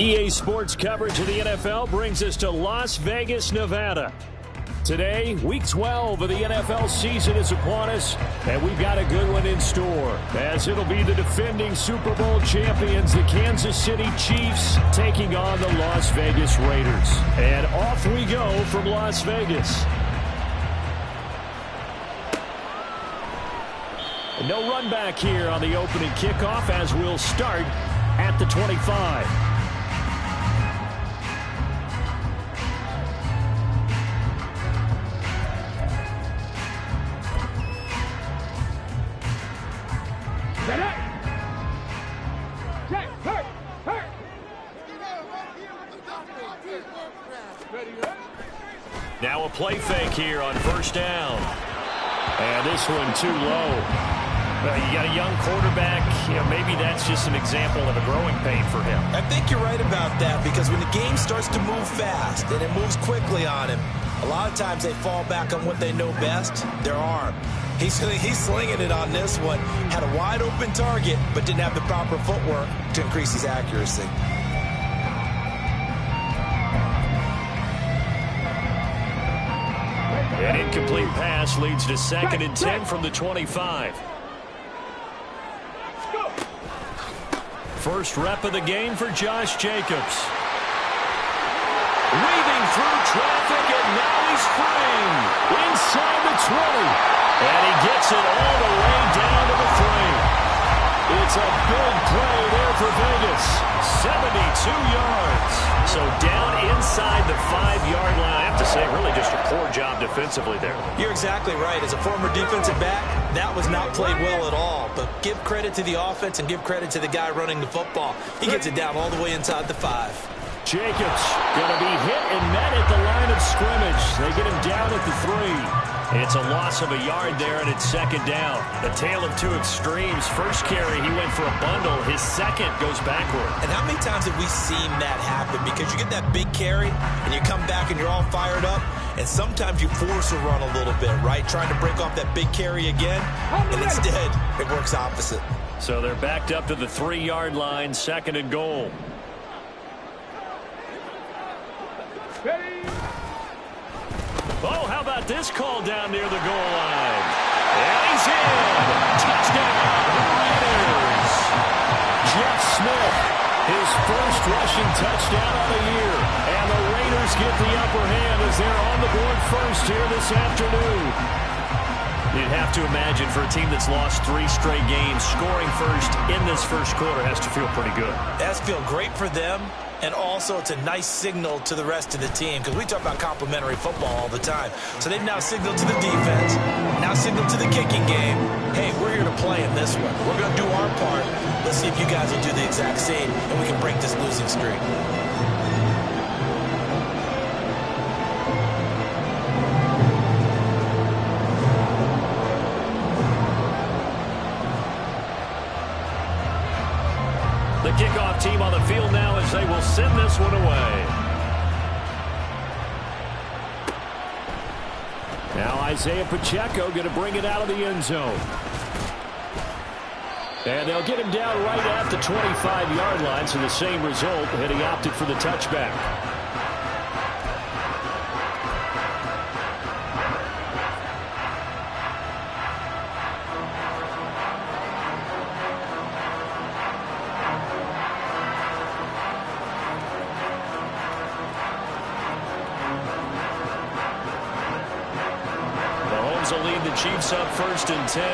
EA Sports coverage of the NFL brings us to Las Vegas, Nevada. Today, Week 12 of the NFL season is upon us, and we've got a good one in store, as it'll be the defending Super Bowl champions, the Kansas City Chiefs, taking on the Las Vegas Raiders. And off we go from Las Vegas. No run back here on the opening kickoff, as we'll start at the 25. Now a play fake here on first down. And this one too low. You got a young quarterback. Maybe that's just an example of a growing pain for him. I think you're right about that, because when the game starts to move fast and it moves quickly on him, a lot of times they fall back on what they know best, their arm. He's slinging it on this one. Had a wide open target, but didn't have the proper footwork to increase his accuracy. An incomplete pass leads to 2nd and 10 from the 25. First rep of the game for Josh Jacobs. Weaving through traffic, and now he's free. Inside the 20. And he gets it all the way down to the 3. It's a big play there for Vegas. 72 yards. So down inside the 5-yard line. I have to say, really just a poor job defensively there. You're exactly right. As a former defensive back, that was not played well at all. But give credit to the offense and give credit to the guy running the football. He gets it down all the way inside the 5. Jacobs going to be hit and met at the line of scrimmage. They get him down at the 3. It's a loss of a yard there, and it's 2nd down. The tale of two extremes. First carry, he went for a bundle. His second goes backward. And how many times have we seen that happen? Because you get that big carry, and you come back and you're all fired up, and sometimes you force a run a little bit, right? Trying to break off that big carry again, and instead it works opposite. So they're backed up to the 3-yard line, 2nd and goal. Oh, how about this call down near the goal line? And he's in. Touchdown, Raiders. Jeff Smith, his first rushing touchdown of the year. And the Raiders get the upper hand as they're on the board first here this afternoon. You'd have to imagine for a team that's lost 3 straight games, scoring first in this first quarter has to feel pretty good. It has to feel great for them. And also, it's a nice signal to the rest of the team, because we talk about complementary football all the time. So they've now signaled to the defense, now signaled to the kicking game, hey, we're here to play in this one. We're going to do our part. Let's see if you guys will do the exact same, and we can break this losing streak. The kickoff team on the field now as they will send this one away. Now Isaiah Pacheco going to bring it out of the end zone. And they'll get him down right at the 25-yard line, so the same result, and he opted for the touchback. Will lead the Chiefs up 1st and 10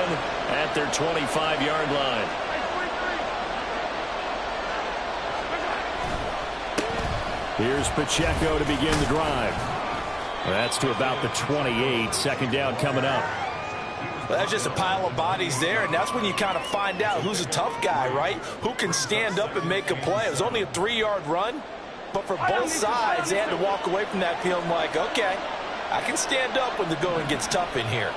at their 25-yard line. Here's Pacheco to begin the drive. That's to about the 28. 2nd down coming up. Well, that's just a pile of bodies there, and that's when you kind of find out who's a tough guy, right? Who can stand up and make a play. It was only a 3-yard run, but for both sides, they had to walk away from that feeling like, okay, I can stand up when the going gets tough in here.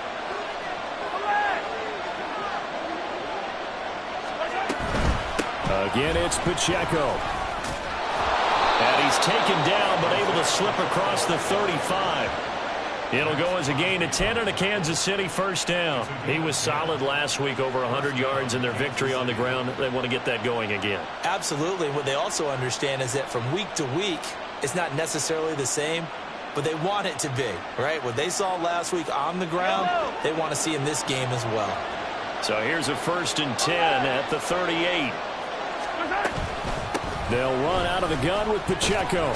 Again, it's Pacheco. And he's taken down, but able to slip across the 35. It'll go as a gain of 10 and a Kansas City first down. He was solid last week, over 100 yards in their victory on the ground. They want to get that going again. Absolutely. What they also understand is that from week to week, it's not necessarily the same, but they want it to be, right? What they saw last week on the ground, they want to see in this game as well. So here's a 1st and 10 at the 38. They'll run out of the gun with Pacheco.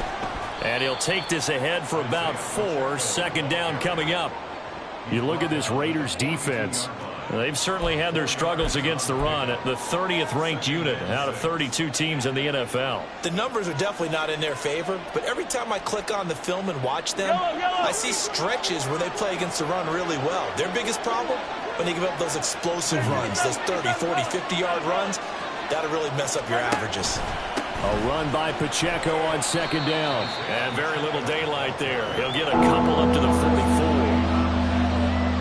And he'll take this ahead for about 4. Second down coming up. You look at this Raiders defense. They've certainly had their struggles against the run. The 30th ranked unit out of 32 teams in the NFL. The numbers are definitely not in their favor, but every time I click on the film and watch them, I see stretches where they play against the run really well. Their biggest problem, when they give up those explosive runs, those 30, 40, 50-yard runs, that'll really mess up your averages. A run by Pacheco on 2nd down. And very little daylight there. He'll get a couple up to the 44.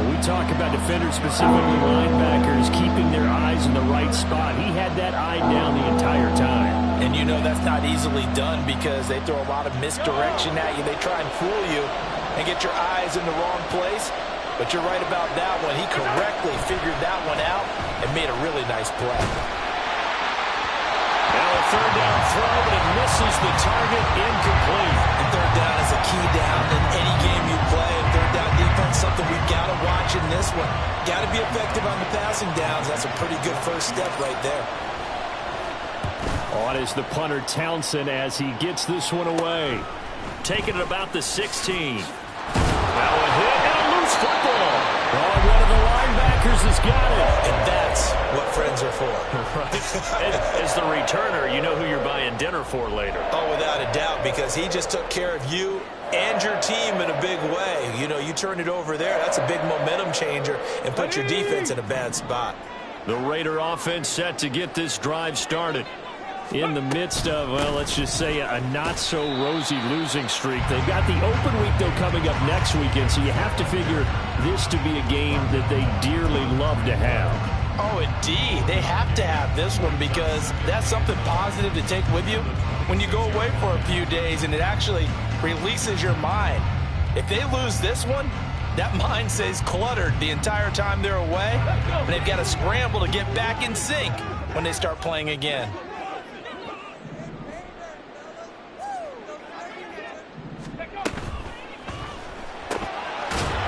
When we talk about defenders, specifically linebackers, keeping their eyes in the right spot, he had that eye down the entire time. And you know that's not easily done because they throw a lot of misdirection at you. They try and fool you and get your eyes in the wrong place. But you're right about that one. He correctly figured that one out and made a really nice play. Now a 3rd down throw, but it misses the target, incomplete. And 3rd down is a key down in any game you play. And 3rd down defense, something we've got to watch in this one. Got to be effective on the passing downs. That's a pretty good first step right there. On is the punter Townsend as he gets this one away. Taking it about the 16. Now a hit and a loose football. Oh, one of the linebackers has got it. And that's what friends are for. Right. As the returner, you know who you're buying dinner for later. Oh, without a doubt, because he just took care of you and your team in a big way. You know, you turn it over there, that's a big momentum changer and put your defense in a bad spot. The Raider offense set to get this drive started. In the midst of, well, let's just say a not-so-rosy losing streak. They've got the open week, though, coming up next weekend, so you have to figure this to be a game that they dearly love to have. Oh, indeed. They have to have this one because that's something positive to take with you when you go away for a few days, and it actually releases your mind. If they lose this one, that mind stays cluttered the entire time they're away, and they've got to scramble to get back in sync when they start playing again.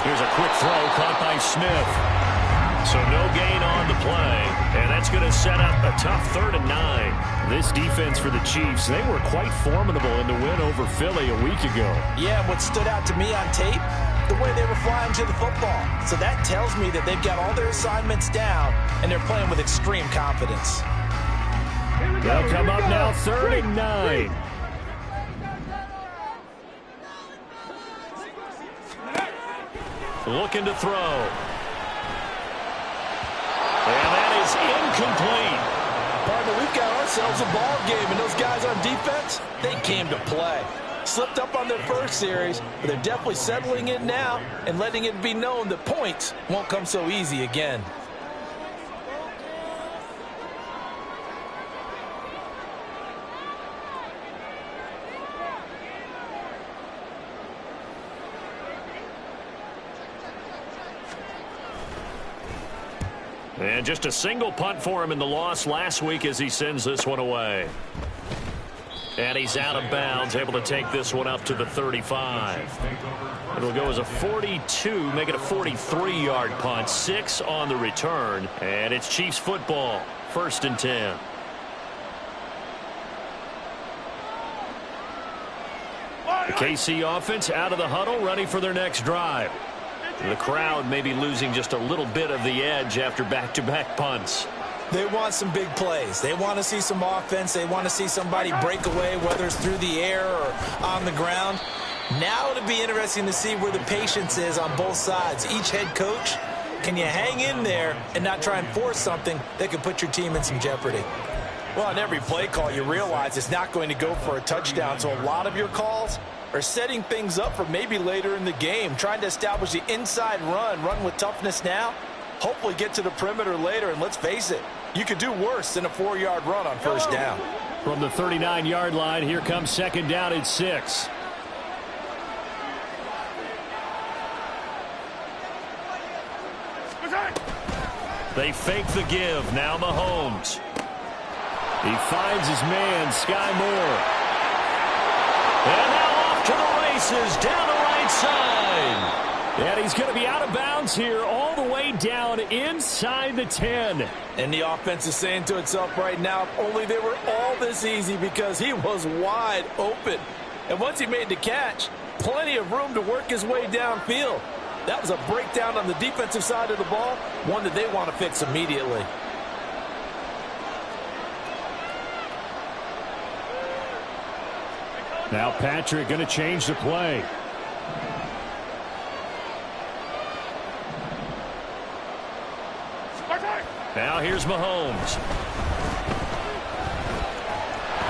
Here's a quick throw caught by Smith. So no gain on the play. And that's going to set up a tough 3rd and 9. This defense for the Chiefs, they were quite formidable in the win over Philly a week ago. Yeah, what stood out to me on tape, the way they were flying to the football. So that tells me that they've got all their assignments down, and they're playing with extreme confidence. They'll come up now 3rd and 9. Looking to throw. And that is incomplete. Partner, we've got ourselves a ball game, and those guys on defense, they came to play. Slipped up on their first series, but they're definitely settling in now and letting it be known that points won't come so easy again. And just a single punt for him in the loss last week as he sends this one away. And he's out of bounds, able to take this one up to the 35. It'll go as a 42, make it a 43-yard punt. 6 on the return. And it's Chiefs football, 1st and 10. The KC offense out of the huddle, ready for their next drive. The crowd may be losing just a little bit of the edge after back-to-back punts. They want some big plays. They want to see some offense. They want to see somebody break away, whether it's through the air or on the ground. Now it'll be interesting to see where the patience is on both sides. Each head coach, can you hang in there and not try and force something that could put your team in some jeopardy? Well, on every play call, you realize it's not going to go for a touchdown, so a lot of your calls are setting things up for maybe later in the game, trying to establish the inside run with toughness now, hopefully get to the perimeter later, and let's face it, you could do worse than a 4-yard run on first down. From the 39-yard line, here comes 2nd down and 6. They fake the give. Now Mahomes. He finds his man, Sky Moore. And now off to the races down the right side. And he's going to be out of bounds here all the way down inside the 10. And the offense is saying to itself right now, only they were all this easy because he was wide open. And once he made the catch, plenty of room to work his way downfield. That was a breakdown on the defensive side of the ball, one that they want to fix immediately. Now Patrick going to change the play. Now here's Mahomes.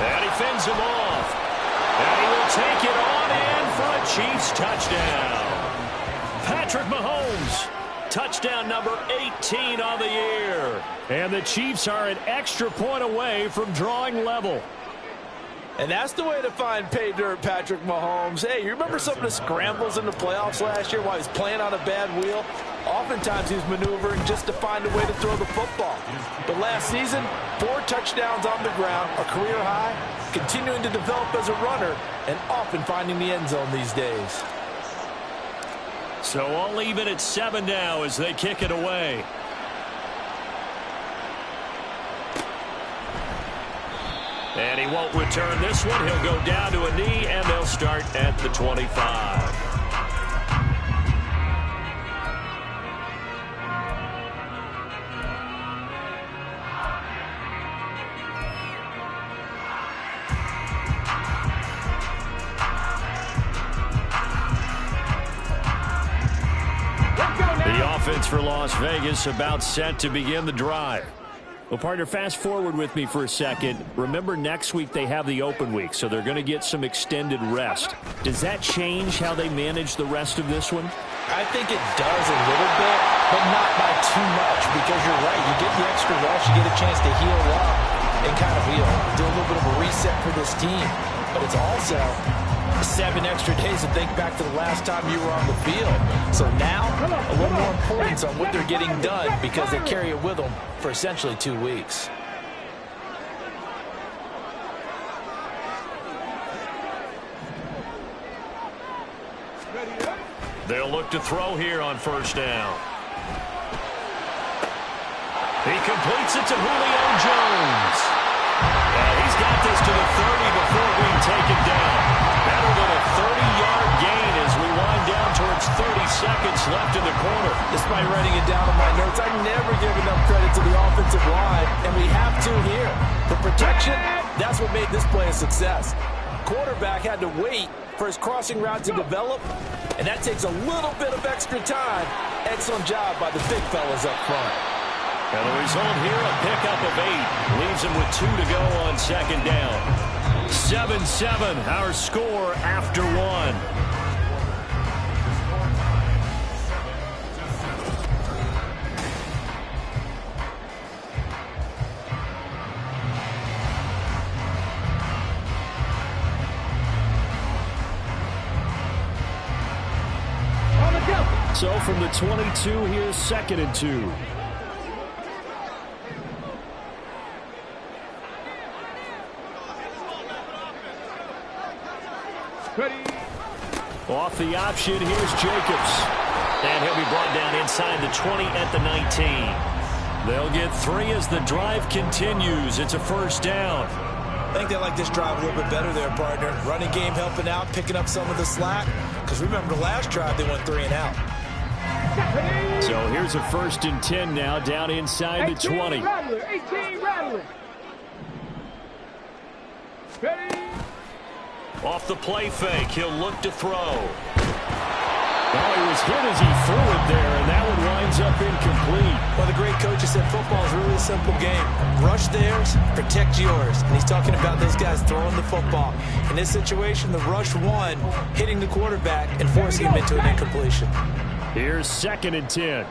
And he fends him off. And he will take it on in for a Chiefs touchdown. Patrick Mahomes, touchdown number 18 on the year. And the Chiefs are an extra point away from drawing level. And that's the way to find pay dirt, Patrick Mahomes. Hey, you remember some of the scrambles in the playoffs last year while he was playing on a bad wheel? Oftentimes he was maneuvering just to find a way to throw the football. But last season, 4 touchdowns on the ground, a career high, continuing to develop as a runner, and often finding the end zone these days. So all even at 7 now as they kick it away. And he won't return this one. He'll go down to a knee, and they'll start at the 25. The offense for Las Vegas about set to begin the drive. Well, partner, fast forward with me for a second. Remember, next week they have the open week, so they're going to get some extended rest. Does that change how they manage the rest of this one? I think it does a little bit, but not by too much, because you're right. You get the extra rest, you get a chance to heal up and kind of do a little bit of a reset for this team. But it's also 7 extra days to think back to the last time you were on the field. So now, a little more importance on what they're getting done because they carry it with them for essentially 2 weeks. They'll look to throw here on first down. He completes it to Julio Jones. He's got this to the 30 before being taken down. Better than a 30-yard gain as we wind down towards 30 seconds left in the quarter. Despite writing it down on my notes, I never give enough credit to the offensive line, and we have to here. For protection, that's what made this play a success. Quarterback had to wait for his crossing route to develop, and that takes a little bit of extra time. Excellent job by the big fellas up front. And the result here, a pickup of 8. Leaves him with 2 to go on second down. 7-7, our score after 1. So from the 22, here's 2nd and 2. Ready. Off the option, here's Jacobs. And he'll be brought down inside the 20 at the 19. They'll get 3 as the drive continues. It's a first down. I think they like this drive a little bit better there, partner. Running game helping out, picking up some of the slack. Because remember, the last drive they went 3 and out. So here's a 1st and 10 now, down inside the 20. 18 Rattler. Ready. Off the play fake, he'll look to throw. Well, he was hit as he threw it there, and that one winds up incomplete. Well, the great coach has said football is really a simple game. Rush theirs, protect yours. And he's talking about those guys throwing the football. In this situation, the rush won, hitting the quarterback and forcing him into an incompletion. Here's 2nd and 10.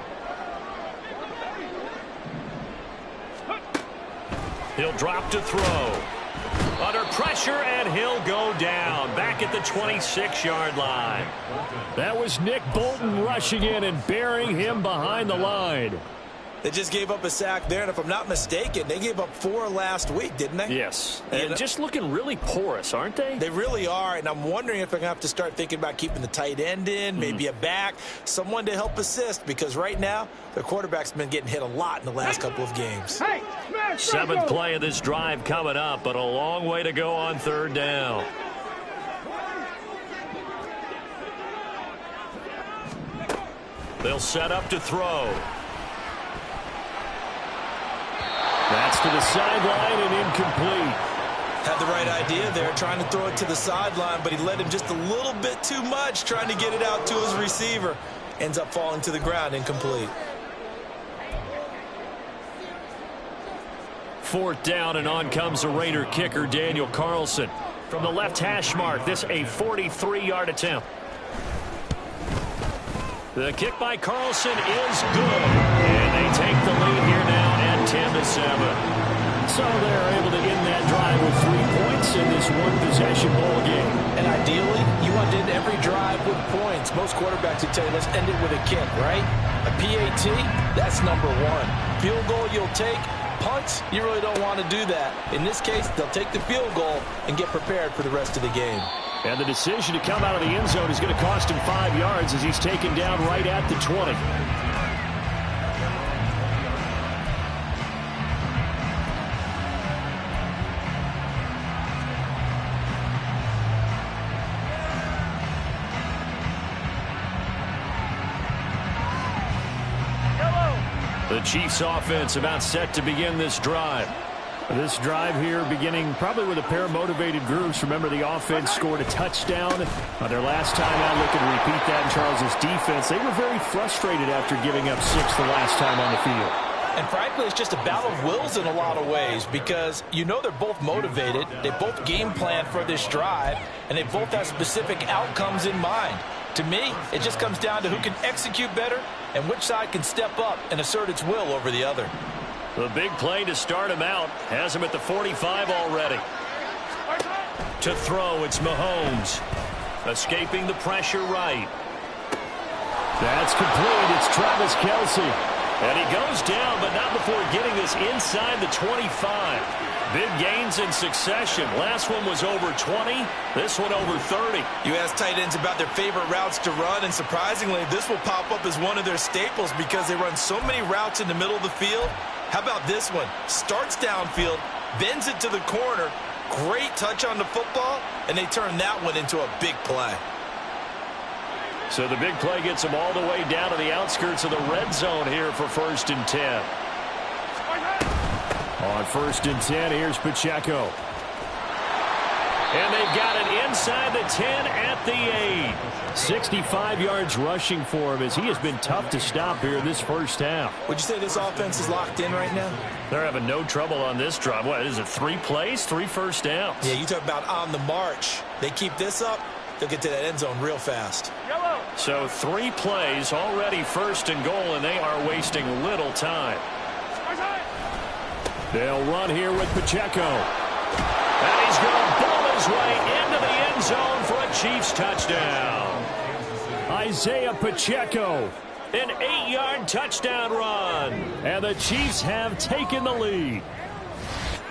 He'll drop to throw. Under pressure, and he'll go down. Back at the 26-yard line. That was Nick Bolton rushing in and burying him behind the line. They just gave up a sack there, and if I'm not mistaken, they gave up 4 last week, didn't they? Yes, and just looking really porous, aren't they? They really are, and I'm wondering if they're going to have to start thinking about keeping the tight end in, maybe a back, someone to help assist, because right now, their quarterback's been getting hit a lot in the last couple of games. Hey, Seventh play of this drive coming up, but a long way to go on third down. They'll set up to throw. That's to the sideline and incomplete. Had the right idea there, trying to throw it to the sideline, but he led him just a little bit too much, trying to get it out to his receiver. Ends up falling to the ground, incomplete. Fourth down, and on comes the Raider kicker, Daniel Carlson. From the left hash mark, this a 43-yard attempt. The kick by Carlson is good. And they take the lead here now at 10-7. So they're able to end that drive with 3 points in this one-possession ball game. And ideally, you want to end every drive with points. Most quarterbacks would tell you, let's end it with a kick, right? A PAT, that's number 1. Field goal you'll take. Punts, you really don't want to do that. In this case, they'll take the field goal and get prepared for the rest of the game. And the decision to come out of the end zone is going to cost him 5 yards as he's taken down right at the 20. The Chiefs offense about set to begin this drive. This drive here beginning probably with a pair of motivated groups. Remember, the offense scored a touchdown on their last time out. Looking to repeat that in Charles' defense. They were very frustrated after giving up 6 the last time on the field. And frankly, it's just a battle of wills in a lot of ways because you know they're both motivated. They both game plan for this drive, and they both have specific outcomes in mind. To me, it just comes down to who can execute better and which side can step up and assert its will over the other. The big play to start him out has him at the 45 already. To throw, it's Mahomes. Escaping the pressure right. That's complete. It's Travis Kelce. And he goes down, but not before getting this inside the 25. Big gains in succession. Last one was over 20. This one over 30. You ask tight ends about their favorite routes to run, and surprisingly, this will pop up as one of their staples because they run so many routes in the middle of the field. How about this one? Starts downfield, bends it to the corner. Great touch on the football, and they turn that one into a big play. So the big play gets them all the way down to the outskirts of the red zone here for 1st and 10. On 1st and 10, here's Pacheco. And they've got it inside the 10 at the 8. 65 yards rushing for him as he has been tough to stop here in this first half. Would you say this offense is locked in right now? They're having no trouble on this drive. What is it, 3 plays, 3 first downs? Yeah, you talk about on the march. They keep this up, they'll get to that end zone real fast. So 3 plays, already 1st and goal, and they are wasting little time. They'll run here with Pacheco. And he's going to ball his way into the end zone for a Chiefs touchdown. Isaiah Pacheco, an 8-yard touchdown run. And the Chiefs have taken the lead.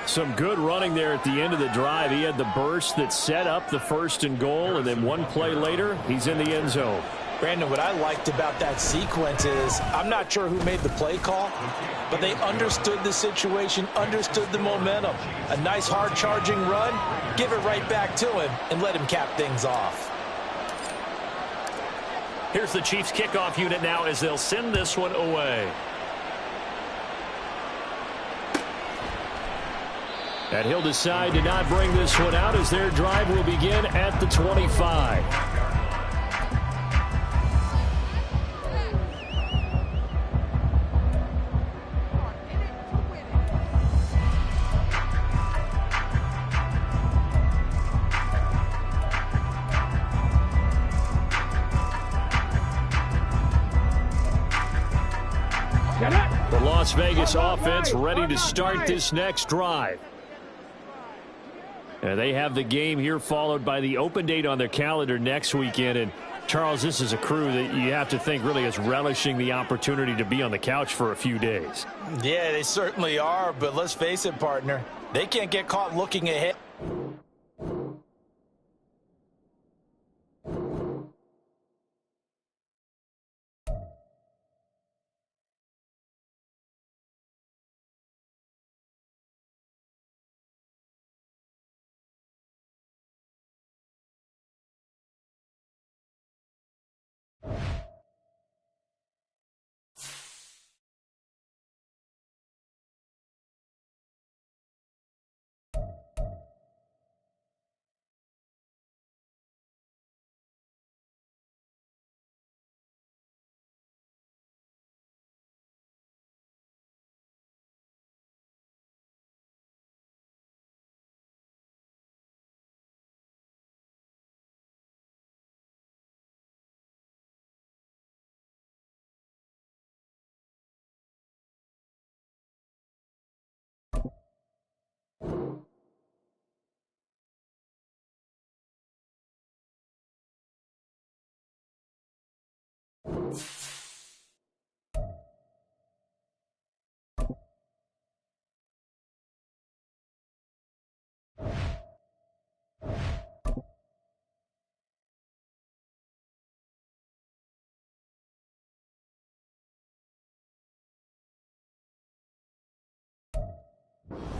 Some good running there at the end of the drive. He had the burst that set up the 1st and goal, and then 1 play later, he's in the end zone. Brandon, what I liked about that sequence is I'm not sure who made the play call, but they understood the situation, understood the momentum. A nice hard-charging run, give it right back to him, and let him cap things off. Here's the Chiefs kickoff unit now as they'll send this one away. And he'll decide to not bring this one out as their drive will begin at the 25. The Las Vegas offense ready to start this next drive. And they have the game here followed by the open date on their calendar next weekend. And Charles, this is a crew that you have to think really is relishing the opportunity to be on the couch for a few days. Yeah, they certainly are, but let's face it, partner. They can't get caught looking ahead.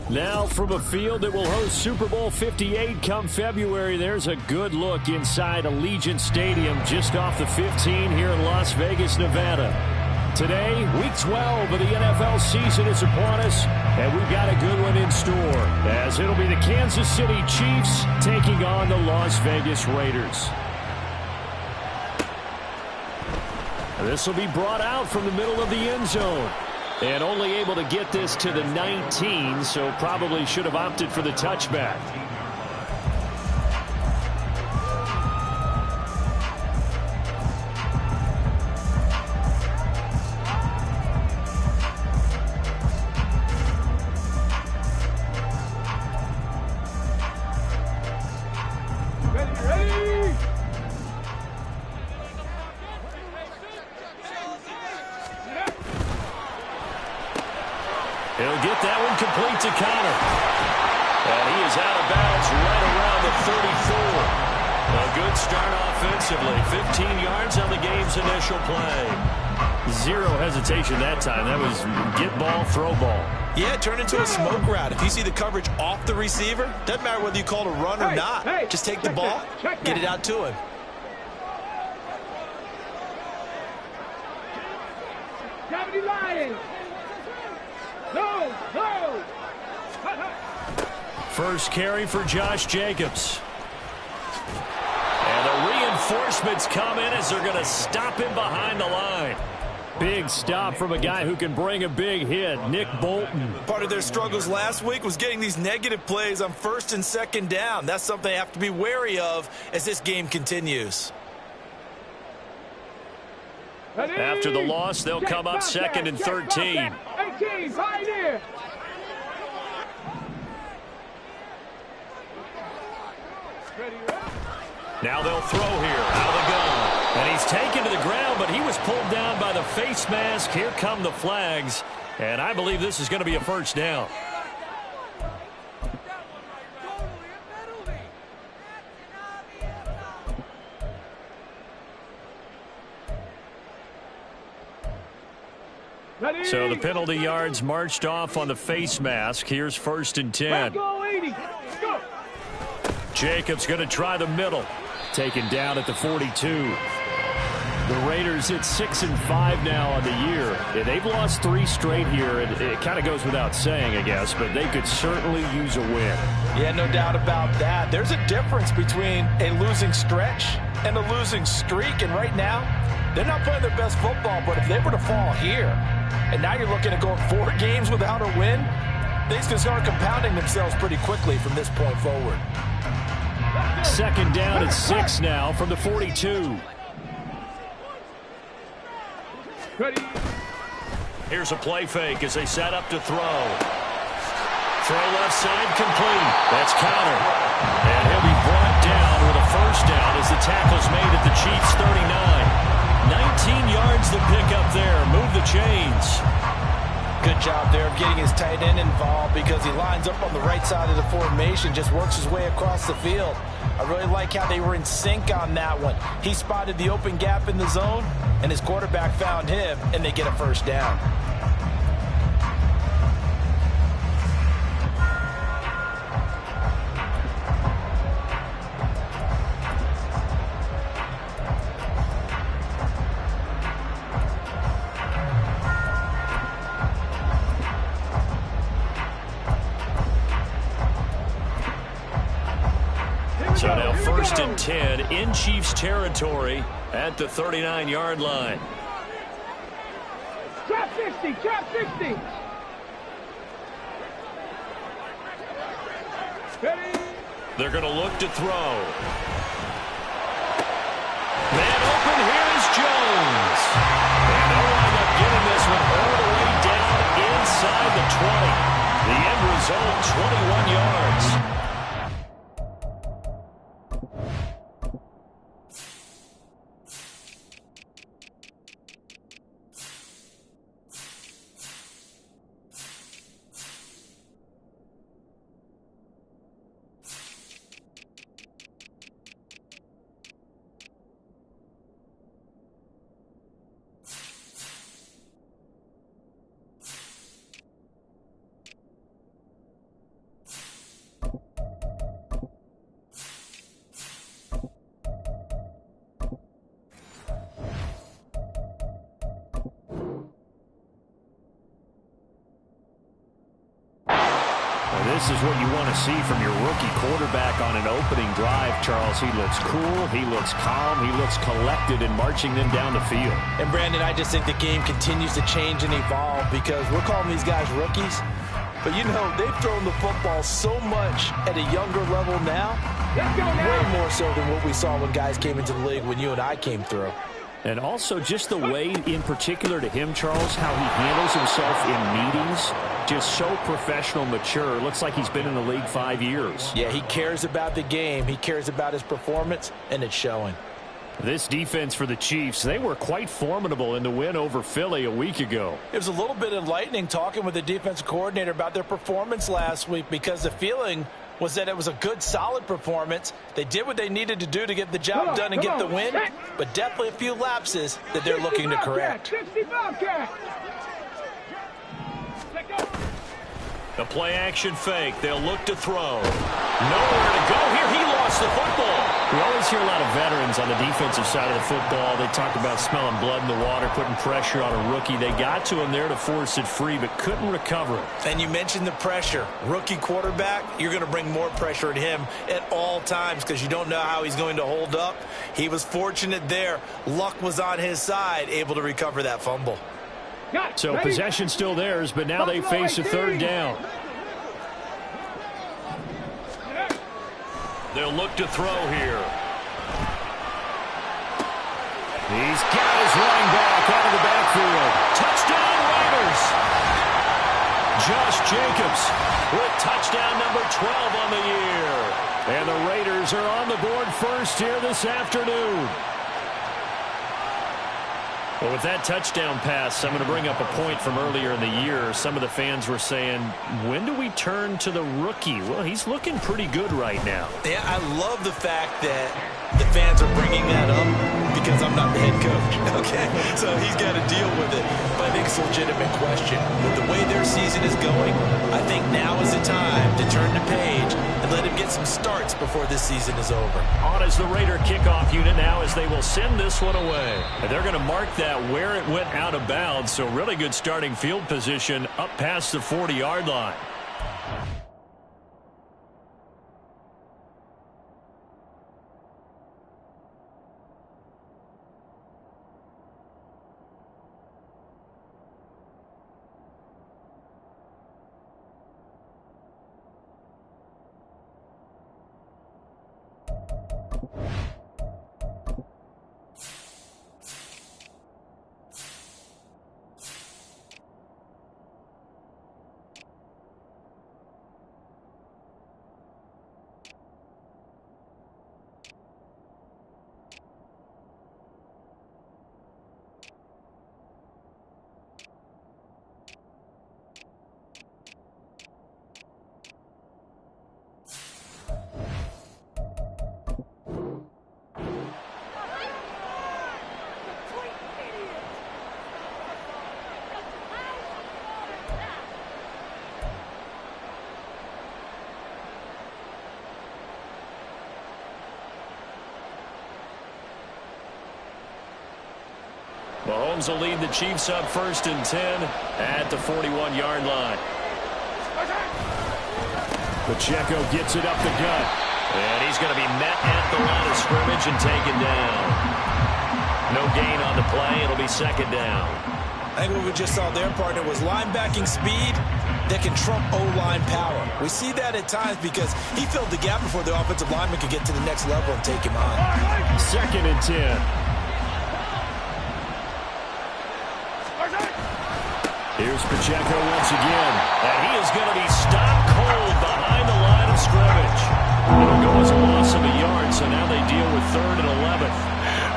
Now from a field that will host Super Bowl 58 come February, there's a good look inside Allegiant Stadium just off the 15 here in Las Vegas, Nevada. Today, Week 12 of the NFL season is upon us, and we've got a good one in store, as it'll be the Kansas City Chiefs taking on the Las Vegas Raiders. This will be brought out from the middle of the end zone. And only able to get this to the 19, so probably should have opted for the touchback. He'll get that one complete to Connor. And he is out of bounds right around the 34. A good start offensively. 15 yards on the game's initial play. Zero hesitation that time. That was get ball, throw ball. Yeah, turn into a smoke route. If you see the coverage off the receiver, doesn't matter whether you call it a run or not. Just take the ball, get it out to him. Lions. No, no. First carry for Josh Jacobs. And the reinforcements come in as they're going to stop him behind the line. Big stop from a guy who can bring a big hit, Nick Bolton. Part of their struggles last week was getting these negative plays on first and second down. That's something they have to be wary of as this game continues. After the loss, they'll come up second and 13. 18, Pioneer. Now they'll throw here out of the gun. And he's taken to the ground, but he was pulled down by the face mask. Here come the flags. And I believe this is going to be a first down. So the penalty yards marched off on the face mask. Here's first and 10. Jacobs going to try the middle. Taken down at the 42. The Raiders at 6-5 now on the year. Yeah, they've lost 3 straight here. It kind of goes without saying, I guess, but they could certainly use a win. Yeah, no doubt about that. There's a difference between a losing stretch and a losing streak, and right now, they're not playing their best football, but if they were to fall here, and now you're looking at going 4 games without a win, things can start compounding themselves pretty quickly from this point forward. Second down at 6 now from the 42. Here's a play fake as they set up to throw. Throw left side complete. That's Connor. And he'll be brought down with a first first down as the tackle's made at the Chiefs' 39. 19 yards to pick up there. Move the chains. Good job there of getting his tight end involved because he lines up on the right side of the formation, just works his way across the field. I really like how they were in sync on that one. He spotted the open gap in the zone, and his quarterback found him, and they get a first down. So now 1st and 10 in Chiefs territory at the 39-yard line. Trap 60, trap 60. Ready? They're going to look to throw. Man open, here's Jones. And they'll wind up getting this one all the way down inside the 20. The end result, 21 yards. This is what you want to see from your rookie quarterback on an opening drive, Charles. He looks cool, he looks calm, he looks collected in marching them down the field. And, Brandon, I just think the game continues to change and evolve because we're calling these guys rookies. But, you know, they've thrown the football so much at a younger level now, way more so than what we saw when guys came into the league when you and I came through. And also just the way, in particular to him, Charles, how he handles himself in meetings. Just so professional, mature. Looks like he's been in the league 5 years. Yeah, he cares about the game. He cares about his performance, and it's showing. This defense for the Chiefs, they were quite formidable in the win over Philly a week ago. It was a little bit enlightening talking with the defensive coordinator about their performance last week because the feeling was that it was a good, solid performance. They did what they needed to do to get the job done and get the win, but definitely a few lapses that they're looking to correct. The play-action fake. They'll look to throw. Nowhere to go here. He lost the football. We always hear a lot of veterans on the defensive side of the football. They talk about smelling blood in the water, putting pressure on a rookie. They got to him there to force it free, but couldn't recover it. And you mentioned the pressure. Rookie quarterback, you're going to bring more pressure at him at all times because you don't know how he's going to hold up. He was fortunate there. Luck was on his side, able to recover that fumble. So possession still theirs, but now they face a third down. They'll look to throw here. He's got his running back out of the backfield. Touchdown Raiders. Josh Jacobs with touchdown number 12 on the year. And the Raiders are on the board first here this afternoon. Well, with that touchdown pass, I'm going to bring up a point from earlier in the year. Some of the fans were saying, when do we turn to the rookie? Well, he's looking pretty good right now. Yeah, I love the fact that the fans are bringing that up because I'm not the head coach, okay? So he's got to deal with it. But I think it's a legitimate question. With the way their season is going, I think now is the time to turn the page and let him get some starts before this season is over. On as the Raider kickoff unit now as they will send this one away. And they're going to mark that where it went out of bounds, so really good starting field position up past the 40-yard line. Mahomes will lead the Chiefs up 1st and 10 at the 41-yard line. Pacheco gets it up the gut. And he's going to be met at the line of scrimmage and taken down. No gain on the play. It'll be 2nd down. I think what we just saw there, partner, was linebacking speed that can trump O-line power. We see that at times because he filled the gap before the offensive lineman could get to the next level and take him on. 2nd and 10. Here's Pacheco once again. And he is going to be stopped cold behind the line of scrimmage. It'll go as a loss of a yard, so now they deal with 3rd and 11.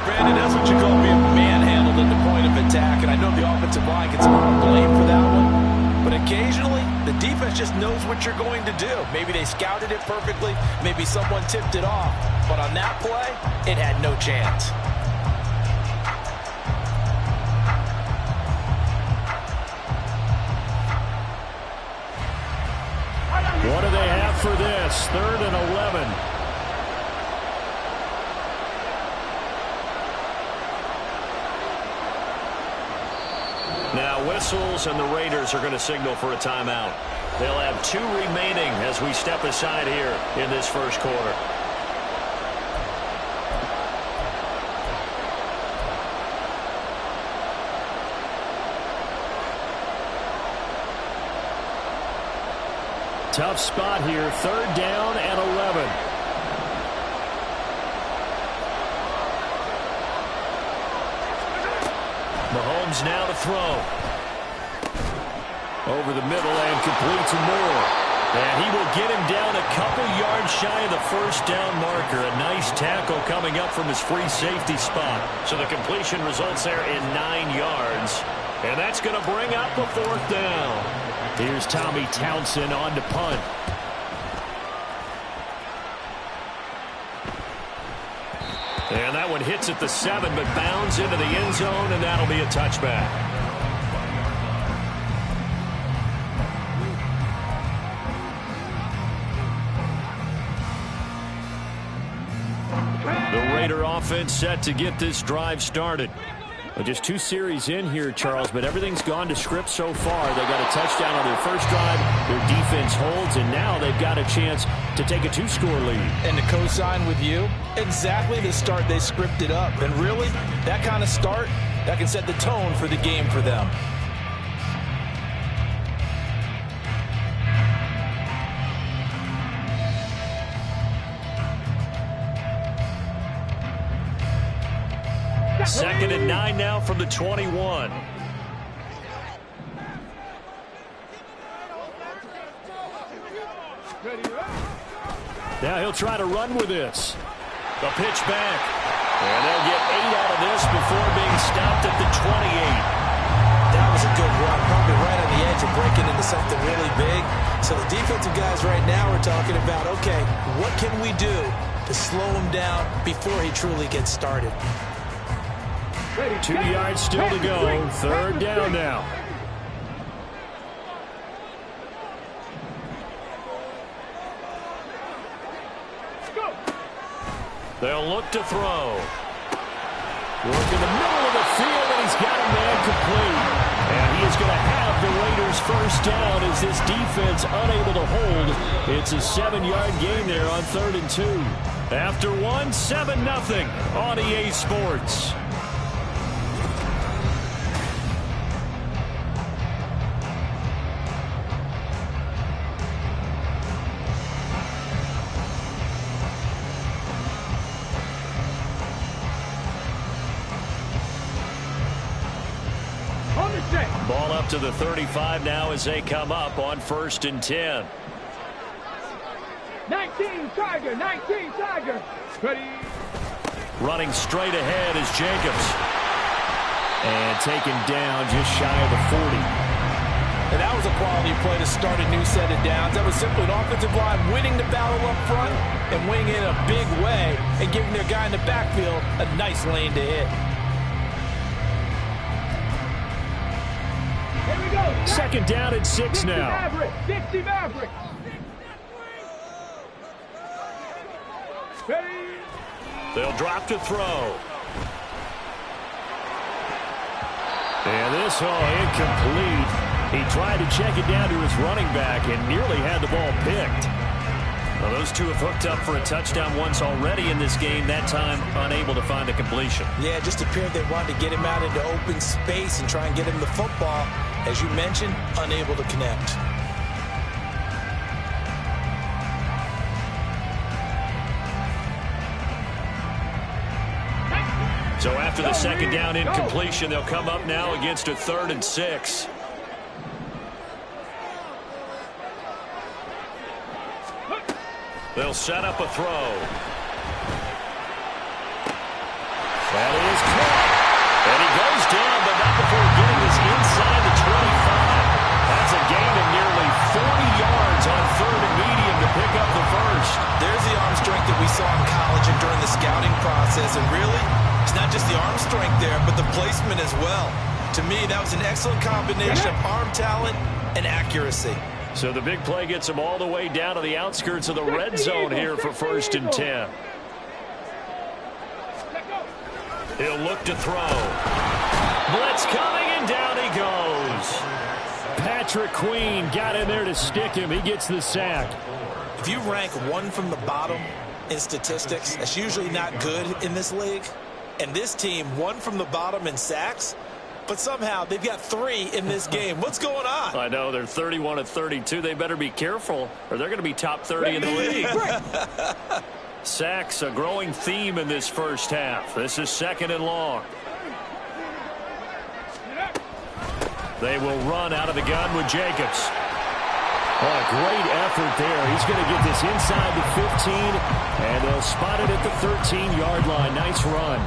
Brandon, that's what you call being manhandled at the point of attack. And I know the offensive line gets a lot of blame for that one. But occasionally, the defense just knows what you're going to do. Maybe they scouted it perfectly. Maybe someone tipped it off. But on that play, it had no chance. What do they have for this? 3rd and 11. Now whistles, and the Raiders are going to signal for a timeout. They'll have 2 remaining as we step aside here in this 1st quarter. Tough spot here, 3rd down and 11. Mahomes now to throw. Over the middle and complete to Moore. And he will get him down a couple yards shy of the 1st down marker. A nice tackle coming up from his free safety spot. So the completion results there in 9 yards. And that's going to bring up the 4th down. Here's Tommy Townsend on to punt. And that one hits at the 7, but bounds into the end zone, and that'll be a touchback. The Raider offense set to get this drive started. Well, just 2 series in here, Charles, but everything's gone to script so far. They got a touchdown on their 1st drive. Their defense holds, and now they've got a chance to take a 2-score lead. And to co-sign with you, exactly the start they scripted up. And really, that kind of start, that can set the tone for the game for them. Second and 9 now from the 21. Now he'll try to run with this. The pitch back. And they'll get 8 out of this before being stopped at the 28. That was a good run, probably right on the edge of breaking into something really big. So the defensive guys right now are talking about, okay, what can we do to slow him down before he truly gets started? 2 yards still to go. 3rd down now. They'll look to throw. Work in the middle of the field, and he's got a man complete. And he is going to have the Raiders' 1st down as this defense unable to hold. It's a 7-yard gain there on 3rd and 2. After 1, 7-0 on EA Sports. Ball up to the 35 now as they come up on 1st and 10. 19 Tiger, 19 Tiger. Ready. Running straight ahead is Jacobs. And taken down just shy of the 40. And that was a quality play to start a new set of downs. That was simply an offensive line winning the battle up front and winning it in a big way and giving their guy in the backfield a nice lane to hit. Here we go. 2nd down and 6 now. Dixie Maverick. Ready. They'll drop to throw. And this incomplete. He tried to check it down to his running back and nearly had the ball picked. Well, those two have hooked up for a touchdown once already in this game, that time unable to find a completion. Yeah, it just appeared they wanted to get him out into open space and try and get him the football. As you mentioned, unable to connect. So after the second down incompletion, they'll come up now against a 3rd and 6. They'll set up a throw. That is caught. And he goes down, but not before getting this inside the 25. That's a gain of nearly 40 yards on 3rd and medium to pick up the first. There's the arm strength that we saw in college and during the scouting process. And really, it's not just the arm strength there, but the placement as well. To me, that was an excellent combination of arm talent and accuracy. So the big play gets him all the way down to the outskirts of the red zone here for 1st and 10. He'll look to throw. Blitz coming, and down he goes. Patrick Queen got in there to stick him. He gets the sack. If you rank one from the bottom in statistics, that's usually not good in this league. And this team, one from the bottom in sacks, but somehow they've got 3 in this game. What's going on? I know, they're 31 of 32. They better be careful, or they're going to be top 30 in the league. Sacks, a growing theme in this first half. This is 2nd and long. They will run out of the gun with Jacobs. Oh, a great effort there. He's going to get this inside the 15, and they'll spot it at the 13-yard line. Nice run.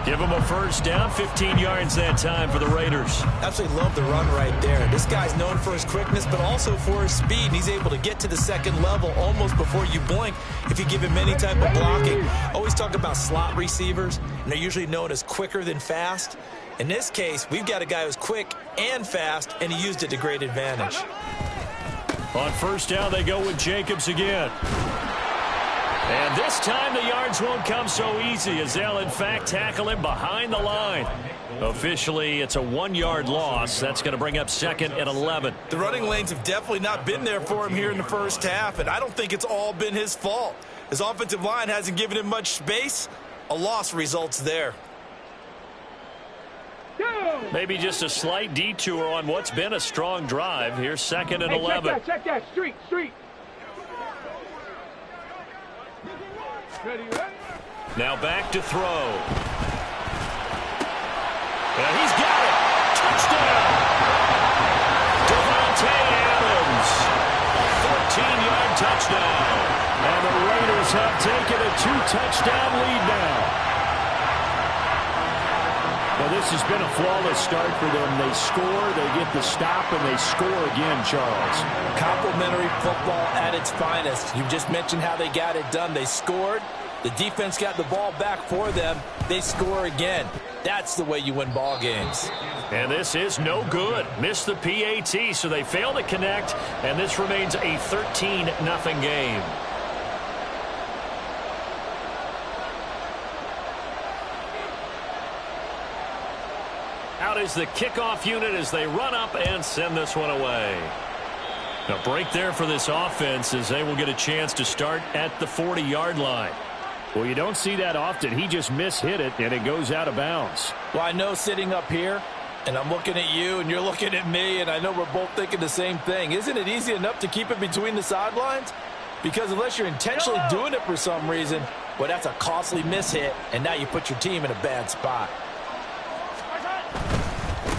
Give him a first down, 15 yards that time for the Raiders. Absolutely love the run right there. This guy's known for his quickness, but also for his speed. And he's able to get to the 2nd level almost before you blink if you give him any type of blocking. Always talk about slot receivers, and they're usually known as quicker than fast. In this case, we've got a guy who's quick and fast, and he used it to great advantage. On first down, they go with Jacobs again. And this time the yards won't come so easy as they'll, in fact, tackle him behind the line. Officially, it's a 1-yard loss. That's going to bring up 2nd and 11. The running lanes have definitely not been there for him here in the first half, and I don't think it's all been his fault. His offensive line hasn't given him much space. A loss results there. Maybe just a slight detour on what's been a strong drive. Here's 2nd and 11. Check that. Street. Now back to throw. And he's got it. Touchdown. Devontae Adams. 14-yard touchdown. And the Raiders have taken a 2-touchdown lead now. Well, this has been a flawless start for them. They score, they get the stop, and they score again, Charles. Complimentary football at its finest. You just mentioned how they got it done. They scored. The defense got the ball back for them. They score again. That's the way you win ball games. And this is no good. Missed the PAT, so they fail to connect, and this remains a 13-0 game. Out is the kickoff unit as they run up and send this one away. A break there for this offense as they will get a chance to start at the 40-yard line. Well, you don't see that often. He just mishit it, and it goes out of bounds. Well, I know sitting up here, and I'm looking at you, and you're looking at me, and I know we're both thinking the same thing. Isn't it easy enough to keep it between the sidelines? Because unless you're intentionally doing it for some reason, well, that's a costly mishit, and now you put your team in a bad spot.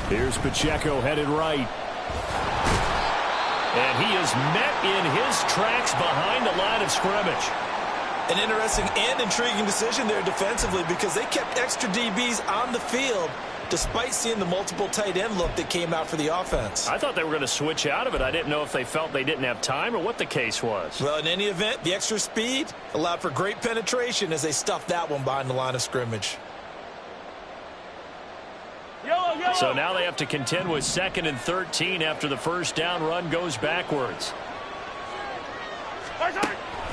Here's Pacheco headed right. And he is met in his tracks behind the line of scrimmage. An interesting and intriguing decision there defensively because they kept extra DBs on the field despite seeing the multiple tight end look that came out for the offense. I thought they were going to switch out of it. I didn't know if they felt they didn't have time or what the case was. Well, in any event, the extra speed allowed for great penetration as they stuffed that one behind the line of scrimmage. So now they have to contend with 2nd and 13 after the first down run goes backwards.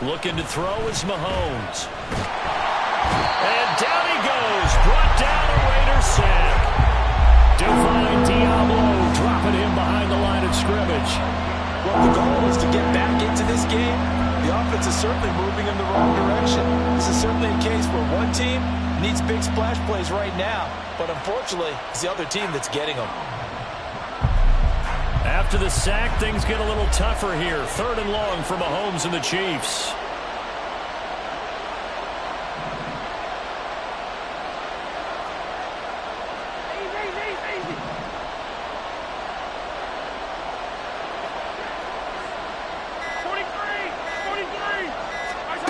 Looking to throw is Mahomes. And down he goes. Brought down a Raiders sack. Divine Diablo dropping him behind the line of scrimmage. Well, the goal is to get back into this game. The offense is certainly moving in the wrong direction. This is certainly a case where one team needs big splash plays right now, but unfortunately, it's the other team that's getting them. After the sack, things get a little tougher here. 3rd and long for Mahomes and the Chiefs.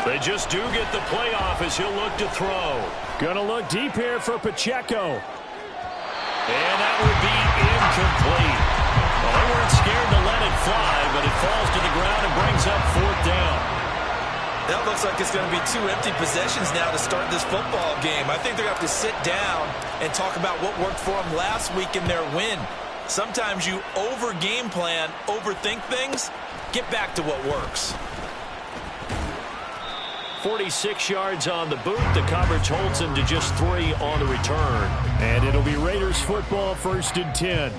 They just do get the playoff as he'll look to throw. Gonna look deep here for Pacheco. And that would be incomplete. Well, they weren't scared to let it fly, but it falls to the ground and brings up 4th down. That looks like it's going to be 2 empty possessions now to start this football game. I think they're going to have to sit down and talk about what worked for them last week in their win. Sometimes you over-game plan, overthink things. Get back to what works. 46 yards on the boot. The coverage holds him to just 3 on the return. And it'll be Raiders football, 1st and 10.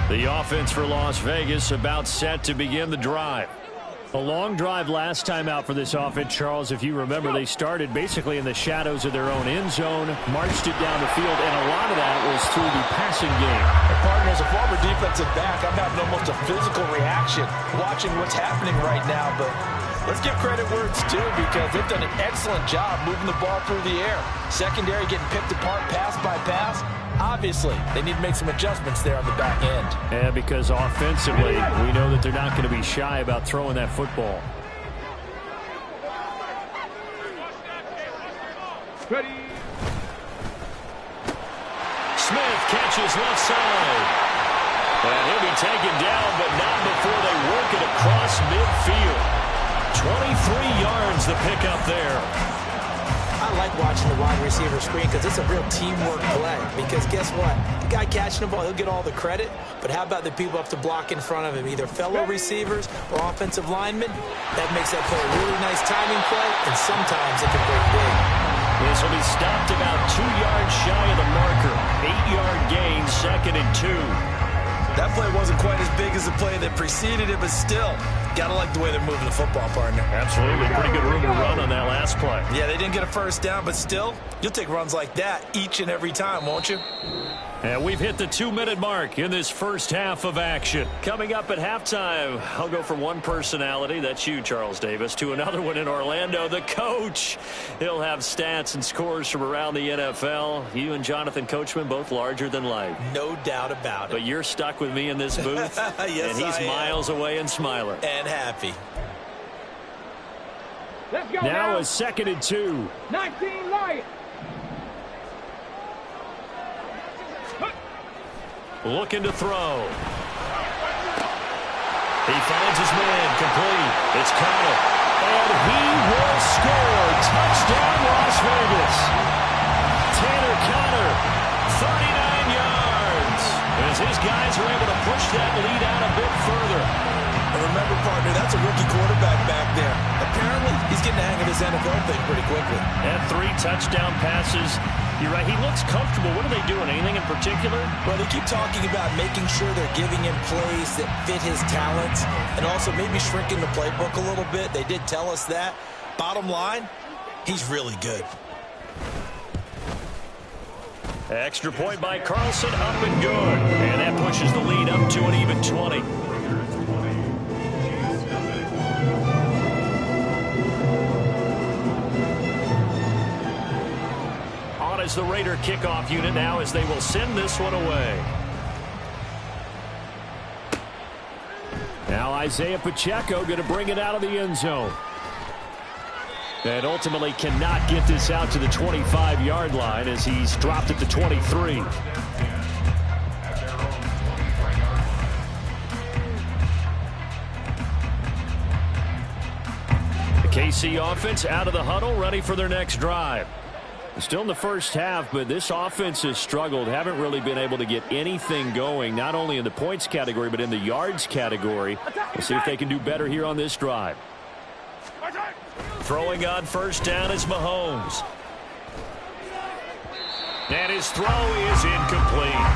The offense for Las Vegas about set to begin the drive. A long drive last time out for this offense, Charles. If you remember, they started basically in the shadows of their own end zone, marched it down the field, and a lot of that was through the passing game. Partner, as a former defensive back, I'm having almost a physical reaction watching what's happening right now, but let's give credit where it's due because they've done an excellent job moving the ball through the air. Secondary getting picked apart pass by pass. Obviously, they need to make some adjustments there on the back end. And because offensively, we know that they're not going to be shy about throwing that football. Ready. Smith catches left side. And he'll be taken down, but not before they work it across midfield. 23 yards the pickup there. I like watching the wide receiver screen because it's a real teamwork play. Because guess what? The guy catching the ball, he'll get all the credit. But how about the people up to block in front of him, either fellow receivers or offensive linemen? That makes that play a really nice timing play, and sometimes it can break big. This will be stopped about 2 yards shy of the marker. 8-yard gain, 2nd and 2. That play wasn't quite as big as the play that preceded it, but still, gotta like the way they're moving the football, partner. Absolutely. Pretty good room to run on that last play. Yeah, they didn't get a first down, but still, you'll take runs like that each and every time, won't you? And we've hit the 2-minute mark in this first half of action. Coming up at halftime, I'll go from one personality, that's you, Charles Davis, to another one in Orlando, the coach. He'll have stats and scores from around the NFL. You and Jonathan Coachman, both larger than life. No doubt about it. But you're stuck with me in this booth, yes, and he's miles away and smiling. And happy. Let's go Now a 2nd and 2. 19 Lions. Looking to throw. He finds his man, complete. It's Connor. And he will score. Touchdown, Las Vegas. Tanner Connor, 39 yards. As his guys are able to push that lead out a bit further. And remember, partner, that's a rookie quarterback back there. Apparently, he's getting the hang of his NFL thing pretty quickly. And 3 touchdown passes. You're right, he looks comfortable. What are they doing? Anything in particular? Well, they keep talking about making sure they're giving him plays that fit his talents and also maybe shrinking the playbook a little bit. They did tell us that. Bottom line, he's really good. Extra point by Carlson, up and good. And that pushes the lead up to an even 20. On is the Raider kickoff unit now as they will send this one away. Now Isaiah Pacheco going to bring it out of the end zone. And ultimately cannot get this out to the 25-yard line as he's dropped at the 23. The KC offense out of the huddle, ready for their next drive. Still in the first half, but this offense has struggled. Haven't really been able to get anything going, not only in the points category, but in the yards category. We'll see if they can do better here on this drive. Throwing on first down is Mahomes. And his throw is incomplete.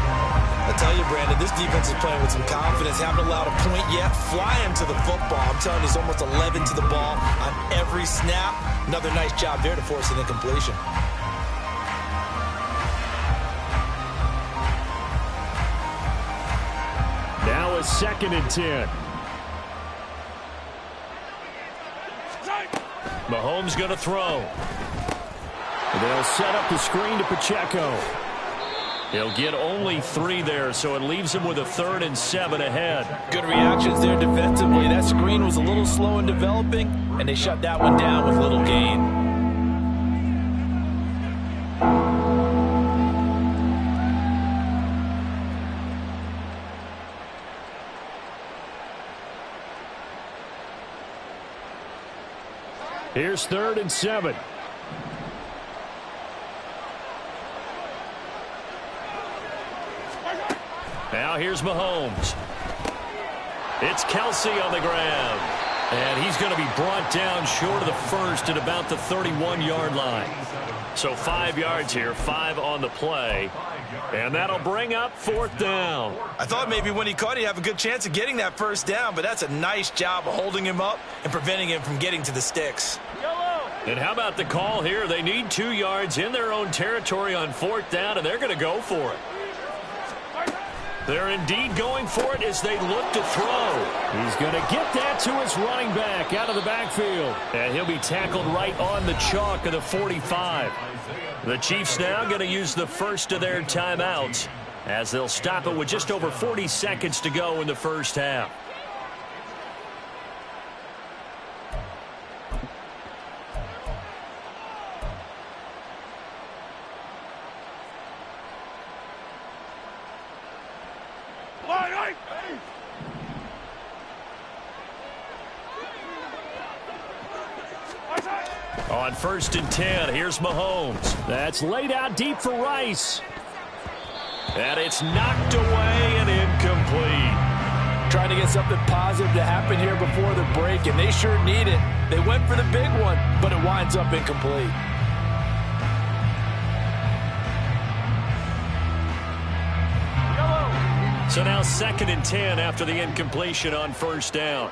I tell you, Brandon, this defense is playing with some confidence. Haven't allowed a point yet. Flying to the football. I'm telling you, it's almost 11 to the ball on every snap. Another nice job there to force an incompletion. Now a 2nd and 10. Mahomes going to throw. They'll set up the screen to Pacheco. He'll get only 3 there, so it leaves him with a 3rd and 7 ahead. Good reactions there defensively. That screen was a little slow in developing, and they shut that one down with little gain. Here's 3rd and 7. Now here's Mahomes. It's Kelsey on the ground. And he's going to be brought down short of the first at about the 31-yard line. So 5 yards here, 5 on the play. And that'll bring up 4th down. I thought maybe when he caught it, he'd have a good chance of getting that first down, but that's a nice job of holding him up and preventing him from getting to the sticks. And how about the call here? They need 2 yards in their own territory on 4th down, and they're going to go for it. They're indeed going for it as they look to throw. He's going to get that to his running back out of the backfield. And he'll be tackled right on the chalk of the 45. The Chiefs now going to use the first of their timeouts as they'll stop it with just over 40 seconds to go in the first half. On 1st and 10, here's Mahomes. That's laid out deep for Rice. And it's knocked away and incomplete. Trying to get something positive to happen here before the break, and they sure need it. They went for the big one, but it winds up incomplete. So now 2nd and 10 after the incompletion on 1st down.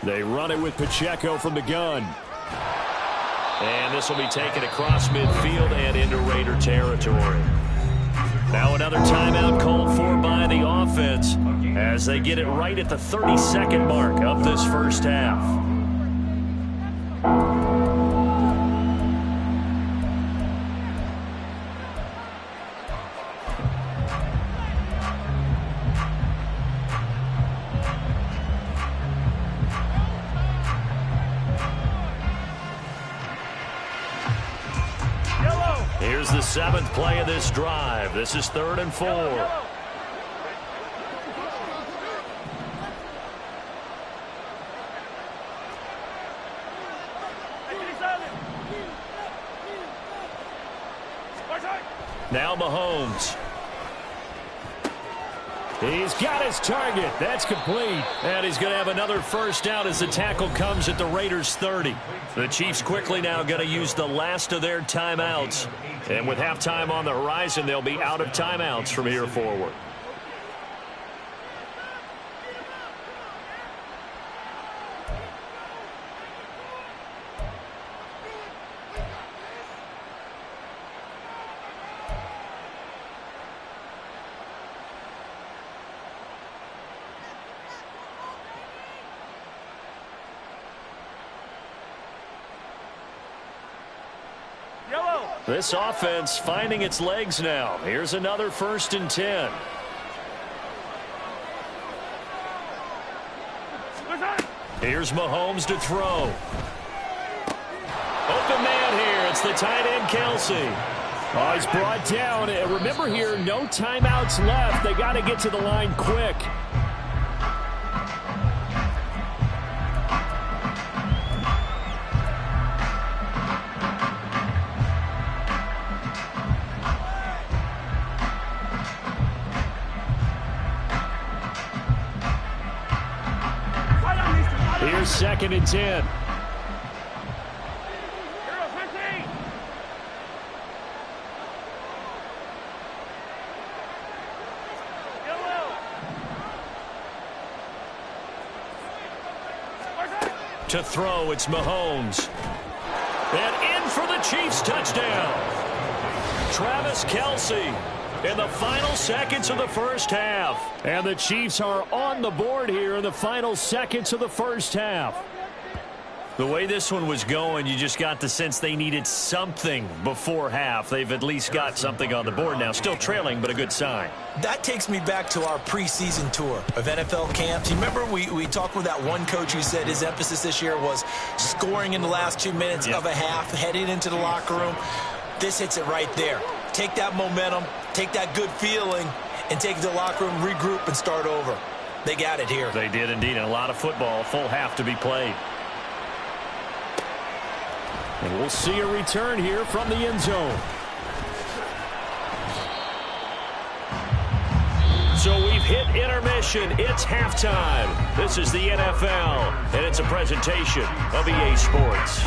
They run it with Pacheco from the gun. And this will be taken across midfield and into Raider territory. Now another timeout called for by the offense as they get it right at the 32nd mark of this first half. Here's the 7th play of this drive. This is 3rd and 4. Now Mahomes. He's got his target. That's complete. And he's going to have another first down as the tackle comes at the Raiders' 30. The Chiefs quickly now going to use the last of their timeouts. And with halftime on the horizon, they'll be out of timeouts from here forward. This offense finding its legs now. Here's another 1st and 10. Here's Mahomes to throw. Open man here. It's the tight end, Kelsey. Oh, he's brought down. Remember here, no timeouts left. They got to get to the line quick. 2nd and 10. To throw, it's Mahomes. And in for the Chiefs touchdown. Travis Kelce in the final seconds of the first half. And the Chiefs are on the board here in the final seconds of the first half. The way this one was going, you just got the sense they needed something before half. They've at least got something on the board now. Still trailing, but a good sign. That takes me back to our preseason tour of NFL camps. You remember we talked with that one coach who said his emphasis this year was scoring in the last 2 minutes of a half, heading into the locker room. This hits it right there. Take that momentum, take that good feeling, and take it to the locker room, regroup, and start over. They got it here. They did indeed, and a lot of football, full half to be played. And we'll see a return here from the end zone. So we've hit intermission. It's halftime. This is the NFL, and it's a presentation of EA Sports.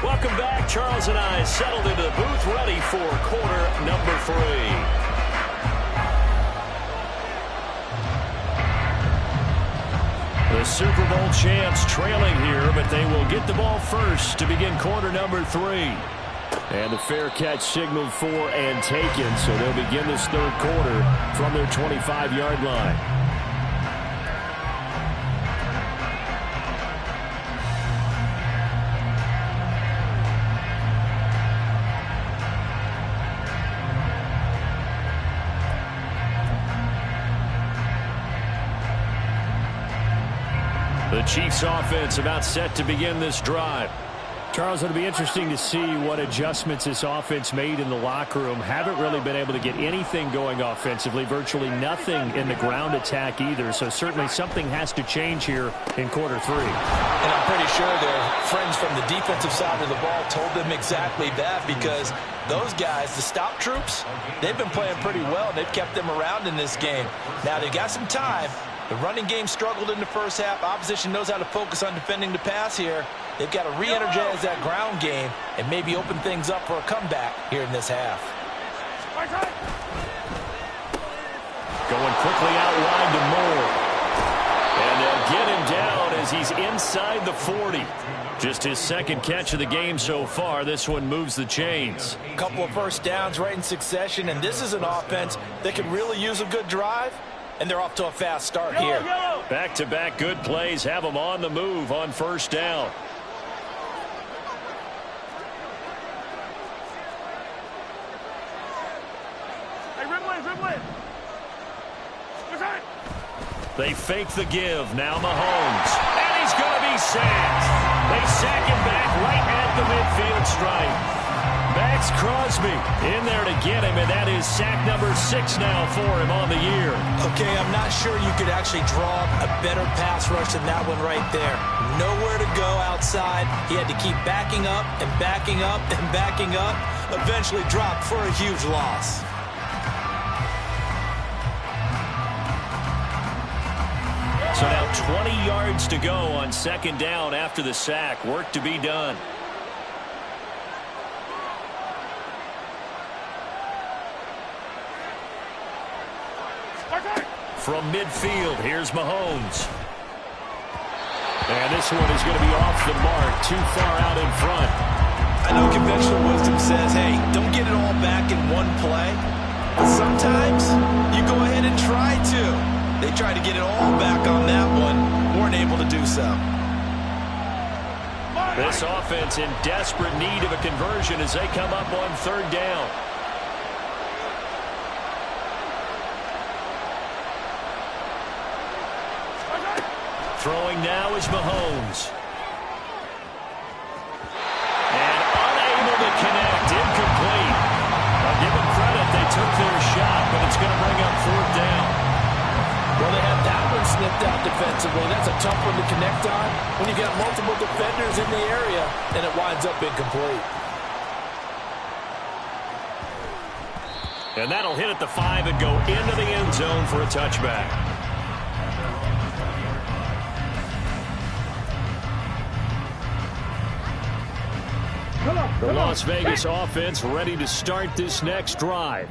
Welcome back. Charles and I settled into the booth, ready for quarter number 3. The Super Bowl champs trailing here, but they will get the ball first to begin quarter number 3. And the fair catch signaled for and taken, so they'll begin this third quarter from their 25-yard line. The Chiefs offense about set to begin this drive. Charles, it'll be interesting to see what adjustments this offense made in the locker room. Haven't really been able to get anything going offensively, virtually nothing in the ground attack either. So certainly something has to change here in quarter 3. And I'm pretty sure their friends from the defensive side of the ball told them exactly that, because those guys, the stop troops, they've been playing pretty well, and they've kept them around in this game. Now they got some time. The running game struggled in the first half. Opposition knows how to focus on defending the pass here. They've got to re-energize that ground game and maybe open things up for a comeback here in this half. Going quickly out wide to Moore. And they'll get him down as he's inside the 40. Just his second catch of the game so far. This one moves the chains. A couple of first downs right in succession, and this is an offense that can really use a good drive. And they're off to a fast start here. Back-to-back good plays have them on the move on first down. They fake the give. Now Mahomes. And he's going to be sacked. They sack him back right at the midfield stripe. Max Crosby in there to get him, and that is sack number 6 now for him on the year. Okay, I'm not sure you could actually draw a better pass rush than that one right there. Nowhere to go outside. He had to keep backing up and backing up and backing up. Eventually dropped for a huge loss. So now 20 yards to go on second down after the sack. Work to be done. From midfield, here's Mahomes. And this one is going to be off the mark, too far out in front. I know conventional wisdom says, hey, don't get it all back in one play. But sometimes you go ahead and try to. They tried to get it all back on that one. Weren't able to do so. This offense in desperate need of a conversion as they come up on third down. Throwing now is Mahomes. And unable to connect. Incomplete. I'll give them credit. They took their shot, but it's going to bring up fourth down. Well, they had that one sniffed out defensively. That's a tough one to connect on when you've got multiple defenders in the area, and it winds up incomplete. And that'll hit at the 5 and go into the end zone for a touchback. The Las Vegas offense ready to start this next drive.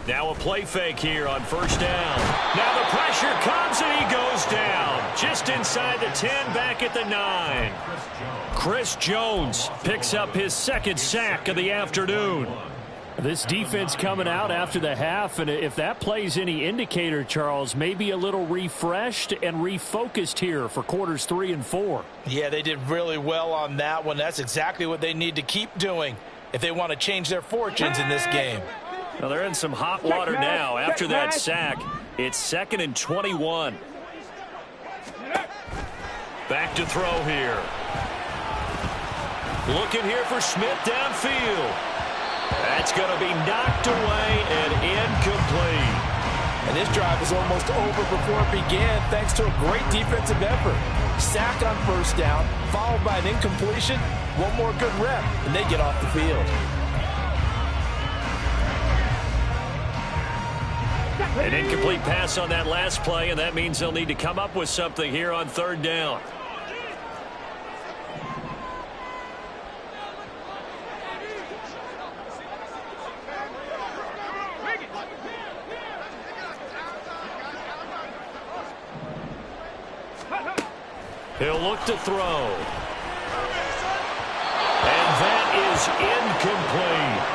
Now a play fake here on first down. Now the pressure comes and he goes down. Just inside the 10, back at the 9. Chris Jones picks up his second sack of the afternoon. This defense coming out after the half, and if that plays any indicator, Charles, maybe a little refreshed and refocused here for quarters 3 and 4. Yeah, they did really well on that one. That's exactly what they need to keep doing if they want to change their fortunes in this game. Well, they're in some hot water now after that sack. It's 2nd and 21. Back to throw here. Looking here for Smith downfield. That's going to be knocked away and incomplete. And this drive was almost over before it began thanks to a great defensive effort. Sack on first down, followed by an incompletion. One more good rep, and they get off the field. An incomplete pass on that last play, and that means they'll need to come up with something here on third down. He'll look to throw. And that is incomplete.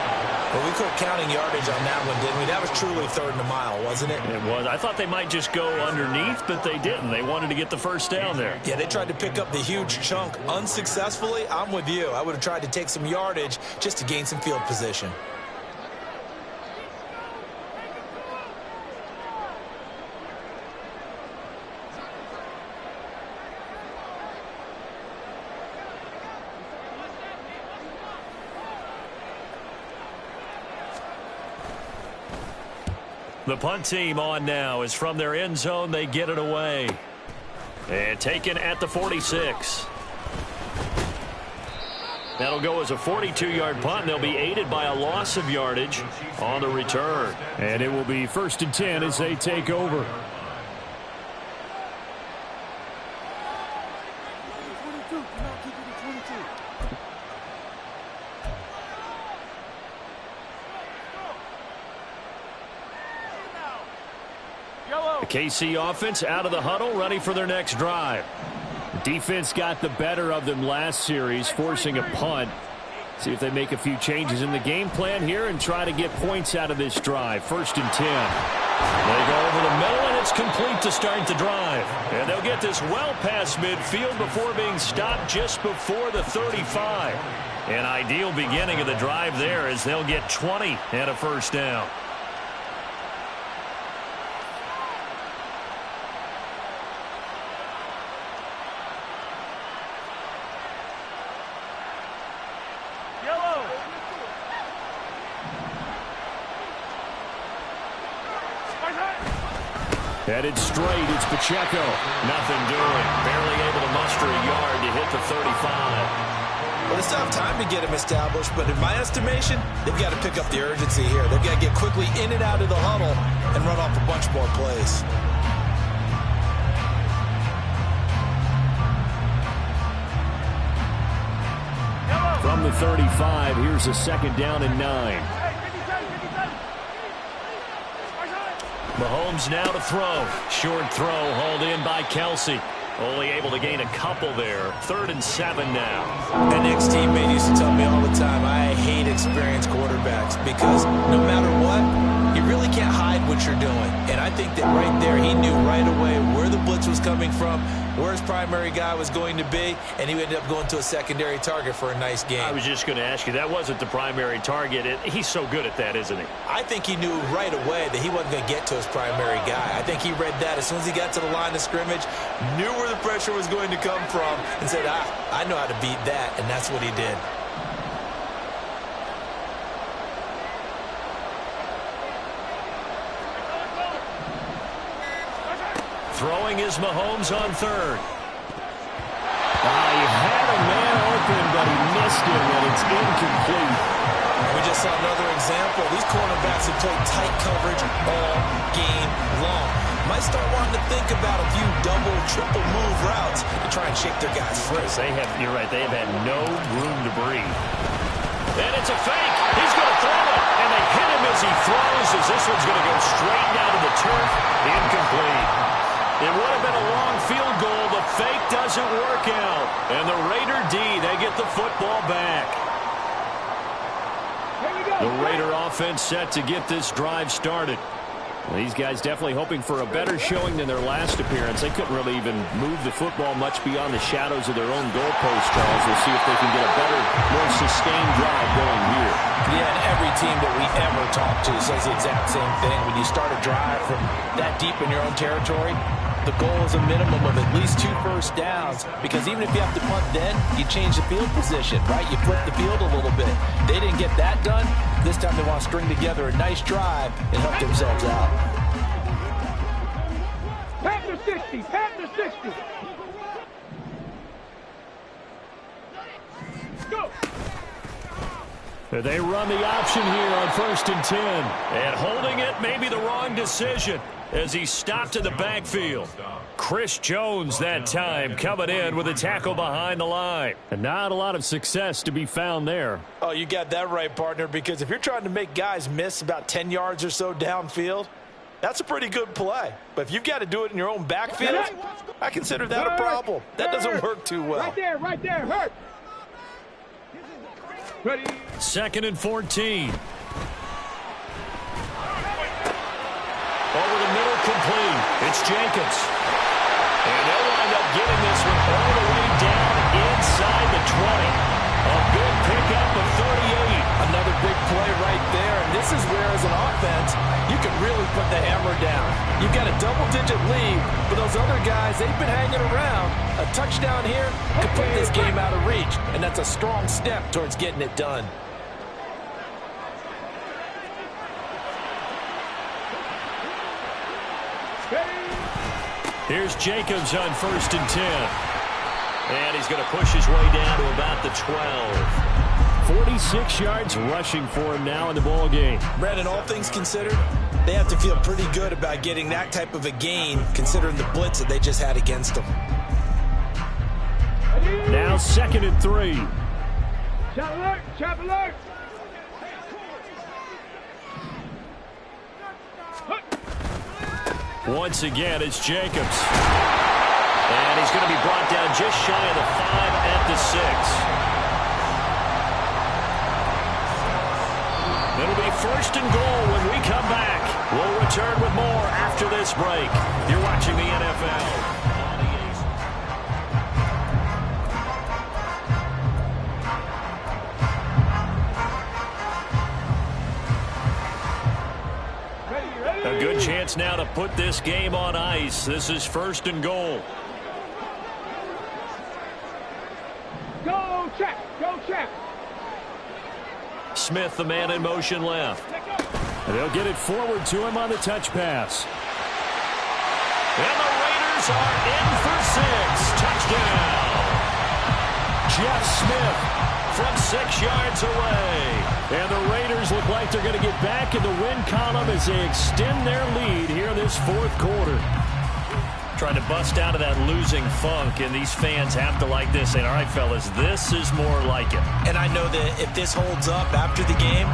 Well, we quit counting yardage on that one, didn't we? That was truly 3rd and a mile, wasn't it? It was. I thought they might just go underneath, but they didn't. They wanted to get the first down there. Yeah, they tried to pick up the huge chunk unsuccessfully. I'm with you. I would have tried to take some yardage just to gain some field position. The punt team on now is from their end zone. They get it away. And taken at the 46. That'll go as a 42-yard punt, and they'll be aided by a loss of yardage on the return. And it will be 1st and 10 as they take over. The KC offense out of the huddle, ready for their next drive. The defense got the better of them last series, forcing a punt. See if they make a few changes in the game plan here and try to get points out of this drive. 1st and 10. They go over the middle, and it's complete to start the drive. And they'll get this well past midfield before being stopped just before the 35. An ideal beginning of the drive there as they'll get 20 and a first down. Headed straight, it's Pacheco. Nothing doing. Barely able to muster a yard to hit the 35. Well, they still have time to get him established, but in my estimation, they've got to pick up the urgency here. They've got to get quickly in and out of the huddle and run off a bunch more plays. From the 35, here's a 2nd down and 9. Mahomes now to throw. Short throw hauled in by Kelsey. Only able to gain a couple there. 3rd and 7 now. An ex-teammate used to tell me all the time, I hate experienced quarterbacks because no matter what, you really can't hide what you're doing. And I think that right there, he knew right away where the blitz was coming from, where his primary guy was going to be, and he ended up going to a secondary target for a nice game. I was just going to ask you, that wasn't the primary target. He's so good at that, isn't he? I think he knew right away that he wasn't going to get to his primary guy. I think he read that as soon as he got to the line of scrimmage, knew where the pressure was going to come from, and said, I know how to beat that, and that's what he did. Throwing is Mahomes on third. He had a man open, but he missed him, and it's incomplete. We just saw another example. These cornerbacks have played tight coverage all game long. Might start wanting to think about a few double, triple move routes to try and shake their guys free. You're right, they have had no room to breathe. And it's a fake. He's going to throw it. And they hit him as he throws, as this one's going to go straight down to the turf. Incomplete. It would have been a long field goal. The fake doesn't work out. And the Raider D, they get the football back. The Raider offense set to get this drive started. Well, these guys definitely hoping for a better showing than their last appearance. They couldn't really even move the football much beyond the shadows of their own goalpost, Charles. We'll see if they can get a better, more sustained drive going here. Yeah, and every team that we ever talk to says the exact same thing. When you start a drive from that deep in your own territory, the goal is a minimum of at least 2 first downs, because even if you have to punt then, you change the field position, right? You flip the field a little bit. They didn't get that done. This time they want to string together a nice drive and help themselves out. Panther 60, Panther 60. Go. They run the option here on 1st and 10. And holding it may be the wrong decision as he stopped in the backfield. Chris Jones that time coming in with a tackle behind the line. And not a lot of success to be found there. Oh, you got that right, partner, because if you're trying to make guys miss about 10 yards or so downfield, that's a pretty good play. But if you've got to do it in your own backfield, I consider that a problem. That doesn't work too well. Right there, hurt. Ready. 2nd and 14. Over the middle, complete. It's Jacobs. And they'll wind up getting this one all the way down inside the 20. A good pickup of 38. Another big play right there. And this is where, as an offense, you can really put the hammer down. You've got a double-digit lead, but those other guys, they've been hanging around. A touchdown here could put this game out of reach, and that's a strong step towards getting it done. Here's Jacobs on 1st and 10. And he's going to push his way down to about the 12. 46 yards rushing for him now in the ball game. Brandon, all things considered, they have to feel pretty good about getting that type of a gain, considering the blitz that they just had against them. Now 2nd and 3. Chop alert, chop alert. Once again, it's Jacobs. And he's going to be brought down just shy of the 5 at the 6. It'll be 1st and goal when we come back. We'll return with more after this break. You're watching the NFL. A good chance now to put this game on ice. This is 1st and goal. Go check, go check. Smith, the man in motion left. And they'll get it forward to him on the touch pass. And the Raiders are in for 6. Touchdown. Jeff Smith from 6 yards away. And the Raiders look like they're going to get back in the win column as they extend their lead here in this 4th quarter. Trying to bust out of that losing funk, and these fans have to like this. And all right, fellas, this is more like it. And I know that if this holds up after the game,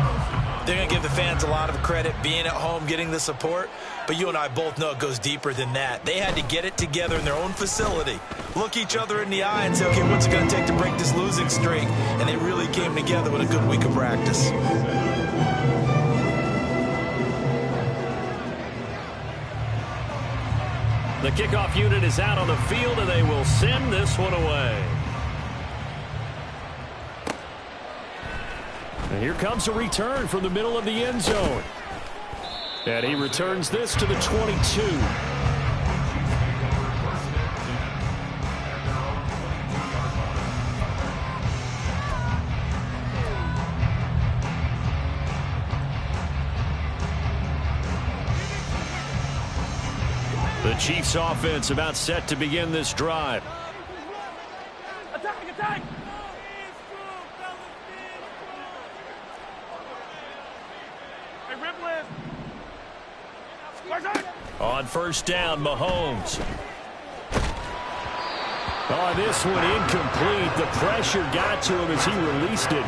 they're going to give the fans a lot of credit, being at home, getting the support. But you and I both know it goes deeper than that. They had to get it together in their own facility, look each other in the eye and say, okay, what's it going to take to break this losing streak? And they really came together with a good week of practice. The kickoff unit is out on the field, and they will send this one away. And here comes a return from the middle of the end zone. And he returns this to the 22. The Chiefs offense about set to begin this drive. Attack! On first down, Mahomes. Oh, this one incomplete. The pressure got to him as he released it.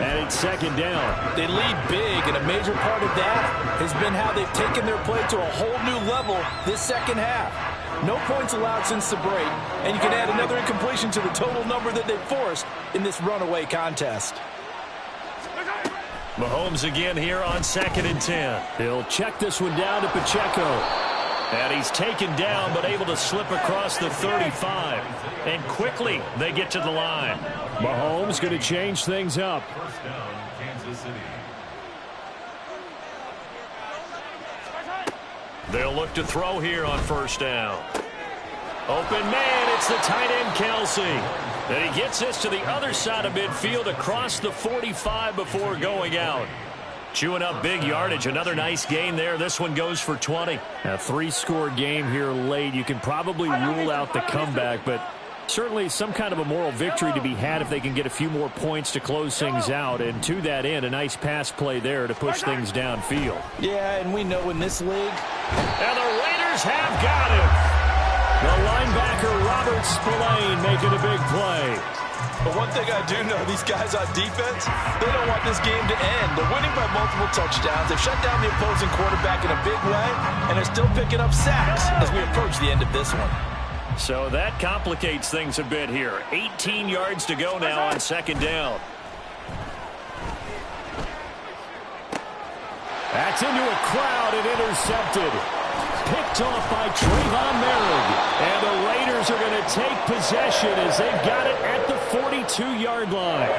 And it's second down. They lead big, and a major part of that has been how they've taken their play to a whole new level this second half. No points allowed since the break, and you can add another incompletion to the total number that they've forced in this runaway contest. Mahomes again here on 2nd and 10. He'll check this one down to Pacheco. And he's taken down but able to slip across the 35. And quickly they get to the line. Mahomes going to change things up. First down, Kansas City. They'll look to throw here on first down. Open man, it's the tight end Kelsey. And he gets this to the other side of midfield across the 45 before going out. Chewing up big yardage. Another nice gain there. This one goes for 20. A 3-score game here late. You can probably rule out the comeback, but certainly some kind of a moral victory to be had if they can get a few more points to close things out. And to that end, a nice pass play there to push things downfield. Yeah, and we know in this league. And the Raiders have got him. The linebacker Robert Spillane making a big play. But one thing I do know, these guys on defense, they don't want this game to end. They're winning by multiple touchdowns. They've shut down the opposing quarterback in a big way, and they're still picking up sacks as we approach the end of this one. So that complicates things a bit here. 18 yards to go now on second down. That's into a crowd and intercepted. Picked off by Trayvon Merrick. And the Raiders are going to take possession as they've got it at the 42-yard line.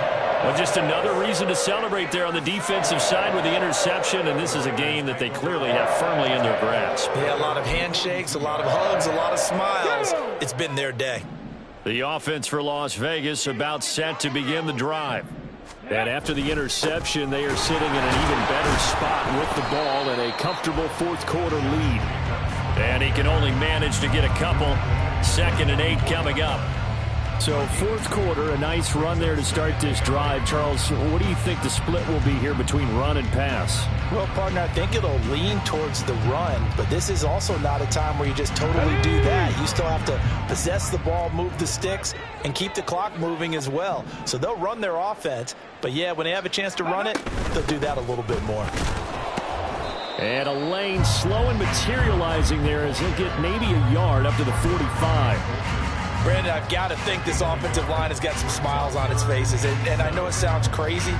Well, just another reason to celebrate there on the defensive side with the interception, and this is a game that they clearly have firmly in their grasp. Yeah, a lot of handshakes, a lot of hugs, a lot of smiles. It's been their day. The offense for Las Vegas about set to begin the drive. And after the interception, they are sitting in an even better spot with the ball and a comfortable fourth-quarter lead. And he can only manage to get a couple. 2nd and 8 coming up. So fourth quarter, a nice run there to start this drive. Charles, what do you think the split will be here between run and pass? Well, partner, I think it'll lean towards the run, but this is also not a time where you just totally do that. You still have to possess the ball, move the sticks, and keep the clock moving as well. So they'll run their offense, but yeah, when they have a chance to run it, they'll do that a little bit more. And a lane slow and materializing there as he'll get maybe a yard up to the 45. Brandon, I've got to think this offensive line has got some smiles on its faces. And I know it sounds crazy,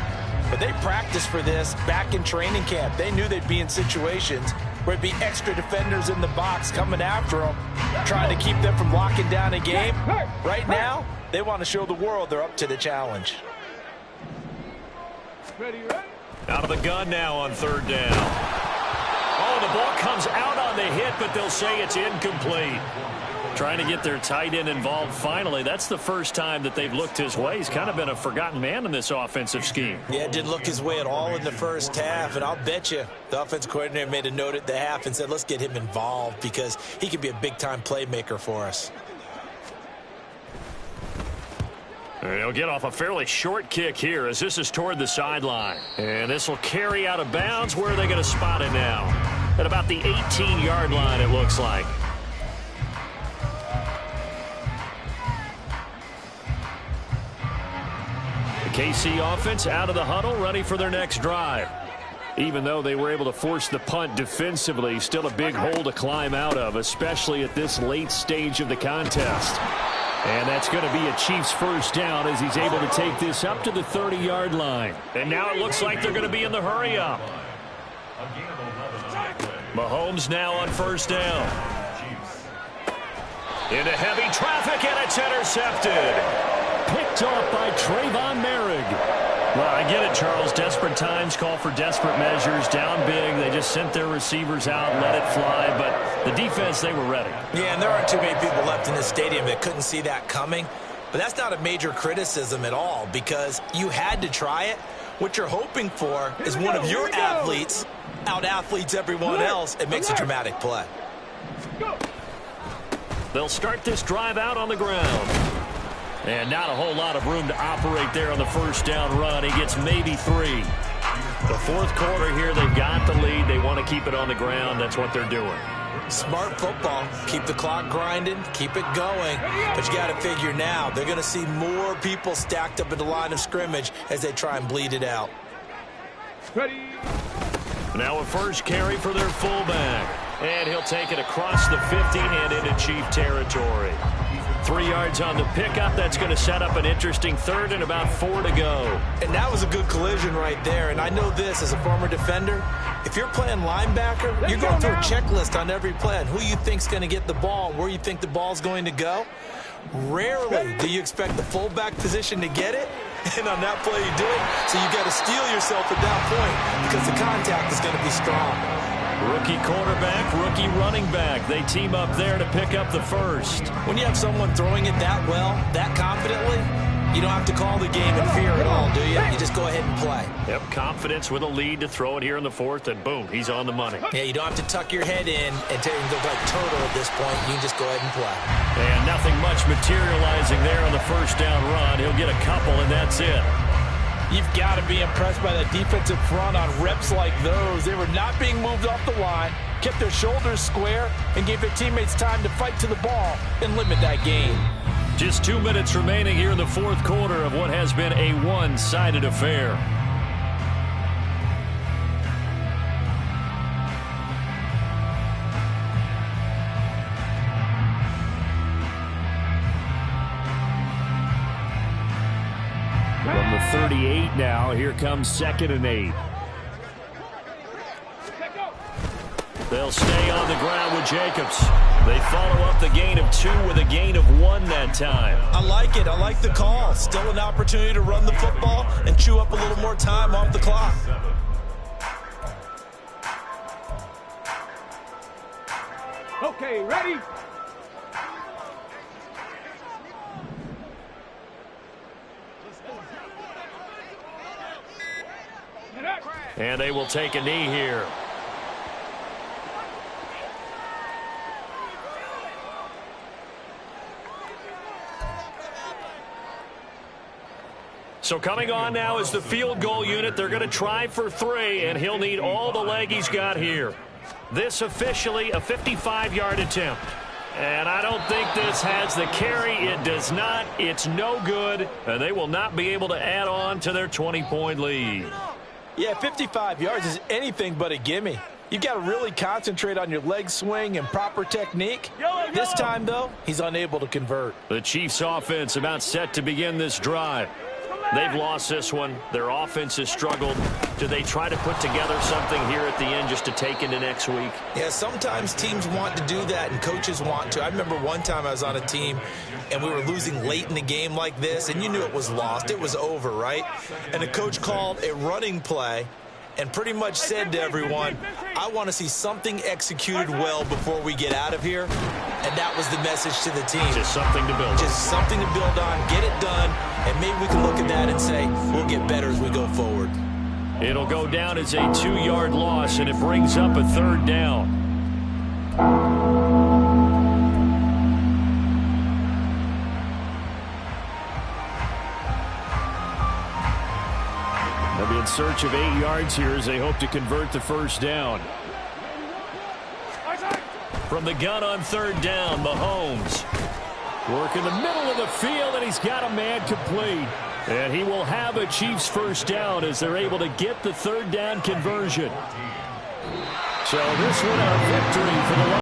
but they practiced for this back in training camp. They knew they'd be in situations where it'd be extra defenders in the box coming after them, trying to keep them from locking down a game. Right now, they want to show the world they're up to the challenge. Out of the gun now on third down. Oh, the ball comes out on the hit, but they'll say it's incomplete. Trying to get their tight end involved finally. That's the first time that they've looked his way. He's kind of been a forgotten man in this offensive scheme. Yeah, didn't look his way at all in the first half, and I'll bet you the offensive coordinator made a note at the half and said, let's get him involved because he could be a big-time playmaker for us. He'll get off a fairly short kick here as this is toward the sideline. And this will carry out of bounds. Where are they going to spot it now? At about the 18-yard line, it looks like. KC offense out of the huddle, ready for their next drive. Even though they were able to force the punt defensively, still a big hole to climb out of, especially at this late stage of the contest. And that's going to be a Chiefs first down as he's able to take this up to the 30-yard line. And now it looks like they're going to be in the hurry-up. Mahomes now on first down. Into heavy traffic, and it's intercepted. Picked off by Trayvon Merrick. Well, I get it, Charles. Desperate times call for desperate measures. Down big. They just sent their receivers out, let it fly. But the defense, they were ready. Yeah, and there aren't too many people left in this stadium that couldn't see that coming. But that's not a major criticism at all because you had to try it. What you're hoping for is one of your athletes out-athletes everyone else and makes a dramatic play. They'll start this drive out on the ground. And not a whole lot of room to operate there on the first down run. He gets maybe 3. The fourth quarter here, they've got the lead. They want to keep it on the ground. That's what they're doing. Smart football. Keep the clock grinding. Keep it going. But you got to figure now, they're going to see more people stacked up at the line of scrimmage as they try and bleed it out. Ready. Now a first carry for their fullback. And he'll take it across the 50 and into Chief territory. 3 yards on the pickup. That's going to set up an interesting third and about 4 to go. And that was a good collision right there. And I know this as a former defender. If you're playing linebacker, you're going through a checklist on every play on who you think's going to get the ball and where you think the ball's going to go. Rarely do you expect the fullback position to get it. And on that play, you do it. So you got to steel yourself at that point because the contact is going to be strong. Rookie quarterback, rookie running back. They team up there to pick up the first. When you have someone throwing it that well, that confidently, you don't have to call the game in fear at all, do you? You just go ahead and play. Yep, confidence with a lead to throw it here in the fourth, and boom, he's on the money. Yeah, you don't have to tuck your head in and look like turtle at this point. You can just go ahead and play. And nothing much materializing there on the first down run. He'll get a couple, and that's it. You've got to be impressed by that defensive front on reps like those. They were not being moved off the line, kept their shoulders square, and gave their teammates time to fight to the ball and limit that gain. Just 2 minutes remaining here in the fourth quarter of what has been a one-sided affair. From the 38 now, here comes 2nd and 8. They'll stay on the ground with Jacobs. They follow up the gain of 2 with a gain of 1 that time. I like it. I like the call. Still an opportunity to run the football and chew up a little more time off the clock. Okay, ready? And they will take a knee here. So coming on now is the field goal unit. They're going to try for 3, and he'll need all the leg he's got here. This officially a 55-yard attempt. And I don't think this has the carry. It does not. It's no good. And they will not be able to add on to their 20-point lead. Yeah, 55 yards is anything but a gimme. You've got to really concentrate on your leg swing and proper technique. This time, though, he's unable to convert. The Chiefs' offense about set to begin this drive. They've lost this one. Their offense has struggled. Do they try to put together something here at the end just to take into next week? Yeah, sometimes teams want to do that and coaches want to. I remember one time I was on a team and we were losing late in the game like this, and you knew it was lost. It was over, right? And the coach called a running play and pretty much said to everyone, I want to see something executed well before we get out of here. And that was the message to the team. Just something to build on. Just something to build on, get it done, and maybe we can look at that and say, we'll get better as we go forward. It'll go down as a 2-yard loss, and it brings up a 3rd down. They'll be in search of 8 yards here as they hope to convert the first down. From the gun on 3rd down, Mahomes. Work in the middle of the field, and he's got a man complete. And he will have a Chiefs first down as they're able to get the 3rd down conversion. So this one a victory for the